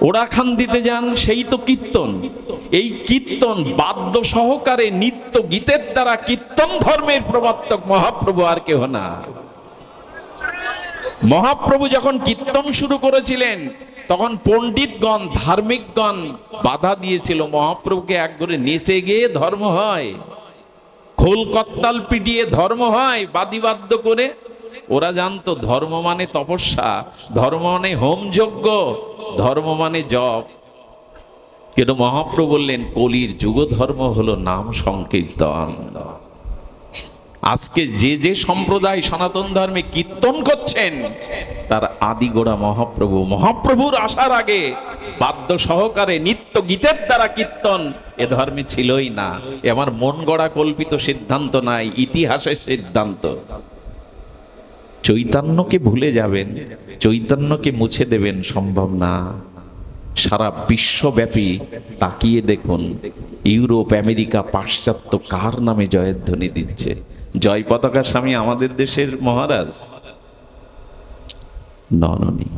ওড়াখান্দিতে যান, সেই তো কীর্তন। এই কীর্তন বাদ্য সহকারে নিত্য গীতের দ্বারা কীর্তন ধর্মের প্রবর্তক মহাপ্রভু, আর কেহ না। মহাপ্রভু যখন কীর্তন শুরু করেছিলেন তখন পণ্ডিতগণ ধার্মিকগণ বাধা দিয়েছিল, মহাপ্রভুকে এক করে নেচে গিয়ে ধর্ম হয়, খোল করতাল পিটিয়ে ধর্ম হয়, বাদিবাদ্য করে। ওরা জানতো ধর্ম মানে তপস্যা, ধর্ম মানে হোমযজ্ঞ, ধর্ম মানে জপ। কিন্তু মহাপ্রভু বললেন কলির যুগ ধর্ম হলো নাম সংকীর্তন। আজকে যে যে সম্প্রদায় সনাতন ধর্মে কীর্তন করছেন তার আদিগোড়া মহাপ্রভু। মহাপ্রভুর আসার আগে বাদ্য সহকারে নিত্য গীতের দ্বারা কীর্তন এ ধর্মে ছিলই না। এ আমার মন গড়া কল্পিত সিদ্ধান্ত নাই, ইতিহাসের সিদ্ধান্ত। চৈতন্যকে ভুলে যাবেন, চৈতন্যকে মুছে দেবেন, সম্ভব না। সারা বিশ্বব্যাপী তাকিয়ে দেখুন, ইউরোপ, আমেরিকা, পাশ্চাত্য কার নামে জয়ধ্বনি দিচ্ছে? জয় পতাকা স্বামী আমাদের দেশের মহারাজ নননি।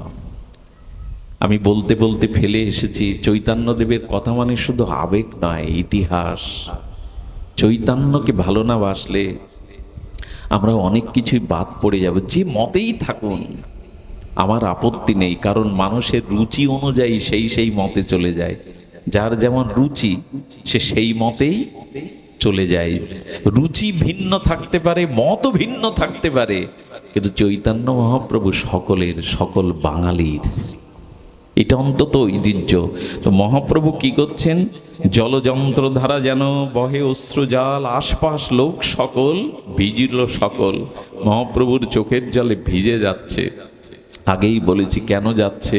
আমি বলতে বলতে ফেলে এসেছি, চৈতন্যদেবের কথা মানে শুধু আবেগ নয়, ইতিহাস। চৈতন্যকে ভালো না বাসলে আমরা অনেক কিছুই বাদ পড়ে যাব। যে মতেই থাকুন আমার আপত্তি নেই, কারণ মানুষের রুচি অনুযায়ী সেই সেই মতে চলে যায়। যার যেমন রুচি সে সেই মতেই চলে যায়। রুচি ভিন্ন থাকতে পারে, মতও ভিন্ন থাকতে পারে, কিন্তু চৈতন্য মহাপ্রভু সকলের, সকল বাঙালির, এটা অন্তত ঐতিহ্য। তো মহাপ্রভু কি করছেন? জলযন্ত্র ধারা যেন বহে অশ্রুজাল, আশপাশ লোক সকল ভিজিল সকল। মহাপ্রভুর চোখের জলে ভিজে যাচ্ছে। আগেই বলেছি কেন যাচ্ছে,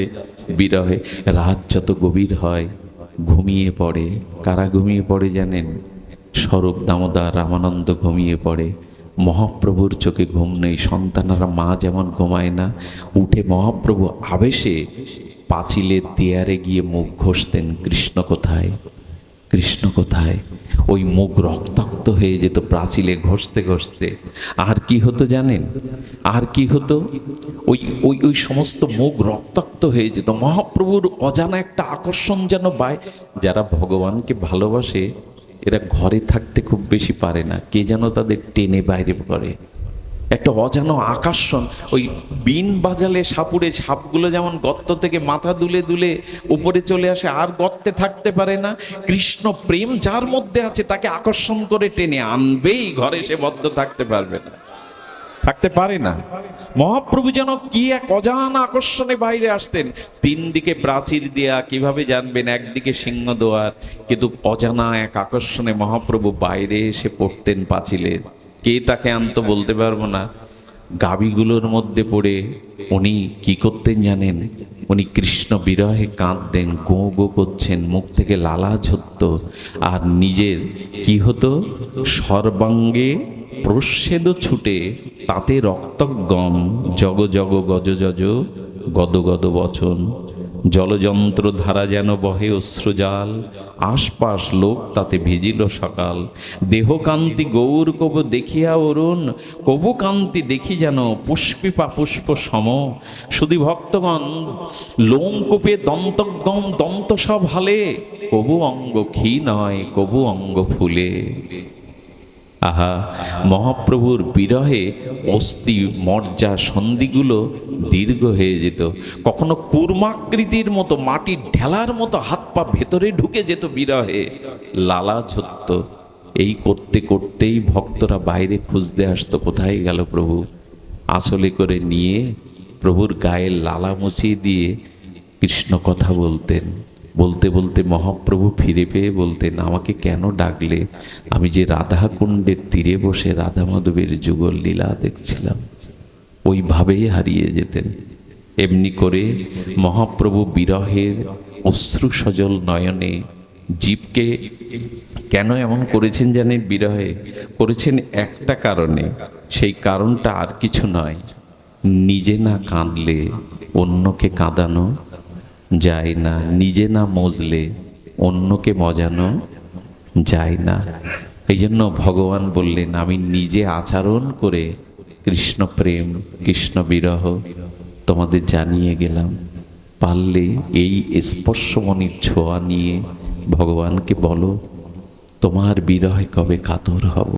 বিরহে। রাত যত গভীর হয় ঘুমিয়ে পড়ে। কারা ঘুমিয়ে পড়ে জানেন? স্বরূপ দামোদর রামানন্দ ঘুমিয়ে পড়ে। মহাপ্রভুর চোখে ঘুম নেই। সন্তানেরা মা যেমন ঘুমায় না, উঠে মহাপ্রভু আবেশে পাঁচিলের দেয়ারে গিয়ে মুখ ঘষতেন, কৃষ্ণ কোথায়, কৃষ্ণ কোথায়। ওই মুখ রক্তাক্ত হয়ে যেত প্রাচীলে ঘষতে ঘষতে। আর কি হতো জানেন? আর কি হতো? ওই ওই ওই সমস্ত মুখ রক্তাক্ত হয়ে যেত। মহাপ্রভুর অজানা একটা আকর্ষণ যেন যারা ভগবানকে ভালোবাসে এরা ঘরে থাকতে খুব বেশি পারে না, কে যেন তাদের টেনে বাইরে করে। একটা অজানা আকর্ষণ। ওই বিন বাজালে সাপুরে, সাপগুলো যেমন গর্ত থেকে মাথা দুলে দুলে উপরে চলে আসে, আর গর্তে থাকতে পারে না। কৃষ্ণ প্রেম যার মধ্যে আছে তাকে আকর্ষণ করে টেনে আনবেই ঘরে, সে বদ্ধ থাকতে পারবে না, থাকতে পারে না। মহাপ্রভু যেন কি এক অজানা আকর্ষণে বাইরে আসতেন। তিন দিকে প্রাচীর দেয়া, কিভাবে জানবেন? একদিকে সিংহদুয়ার, কিন্তু অজানা এক আকর্ষণে মহাপ্রভু বাইরে এসে পড়তেন পাঁচিলের। কে তাকে আনতো বলতে পারবো না। গাবিগুলোর মধ্যে পড়ে উনি কি করতেন জানেন? উনি কৃষ্ণ বিরহে কাঁদতেন, গো গো করছেন, মুখ থেকে লালা ঝরত। আর নিজের কি হতো? সর্বাঙ্গে প্রচ্ছেদ ছুটে, তাতে রক্তগম, জগ জগ গজ যজ গদ গদ বচন। জলযন্ত্র ধারা যেন বহে অশ্রুজাল, আশপাশ লোক তাতে ভিজিল সকাল। দেহকান্তি গৌর কবু দেখিয়া অরুণ, কবু কান্তি দেখি যেন পুষ্পিপা পুষ্প সম। শুধু ভক্তগণ লোমকূপে দন্তগম, দন্ত সব হালে, কবু অঙ্গ ক্ষীণ হয়, কবু অঙ্গ ফুলে। আহা, মহাপ্রভুর বিরহে অস্থি মজ্জা সন্ধিগুলো দীর্ঘ হয়ে যেত, কখনো কুর্মাকৃতির মতো মাটির ঢেলার মতো হাত পা ভেতরে ঢুকে যেত বিরহে, লালা ঝরত। এই করতে করতেই ভক্তরা বাইরে খুঁজতে আসতো, কোথায় গেল প্রভু। আঁচলে করে নিয়ে প্রভুর গায়ে লালা মুছিয়ে দিয়ে কৃষ্ণ কথা বলতেন। বলতে বলতে মহাপ্রভু ফিরে পেয়ে বলতেন, আমাকে কেন ডাকলে? আমি যে রাধাকুণ্ডের তীরে বসে রাধা মাধবের যুগল লীলা দেখছিলাম। ওইভাবেই হারিয়ে যেতেন। এমনি করে মহাপ্রভু বিরহের অশ্রু সজল নয়নে জীবকে কেন এমন করেছেন জানেন? বিরহে করেছেন একটা কারণে, সেই কারণটা আর কিছু নয়, নিজে না কাঁদলে অন্যকে কাঁদানো যায় না, নিজে না মজলে অন্যকে মজানো যায় না। এই জন্য ভগবান বললেন, আমি নিজে আচরণ করে কৃষ্ণ প্রেম কৃষ্ণ বিরহ তোমাদের জানিয়ে গেলাম। পারলে এই স্পর্শমণির ছোঁয়া নিয়ে ভগবানকে বলো, তোমার বিরহে কবে কাতর হব।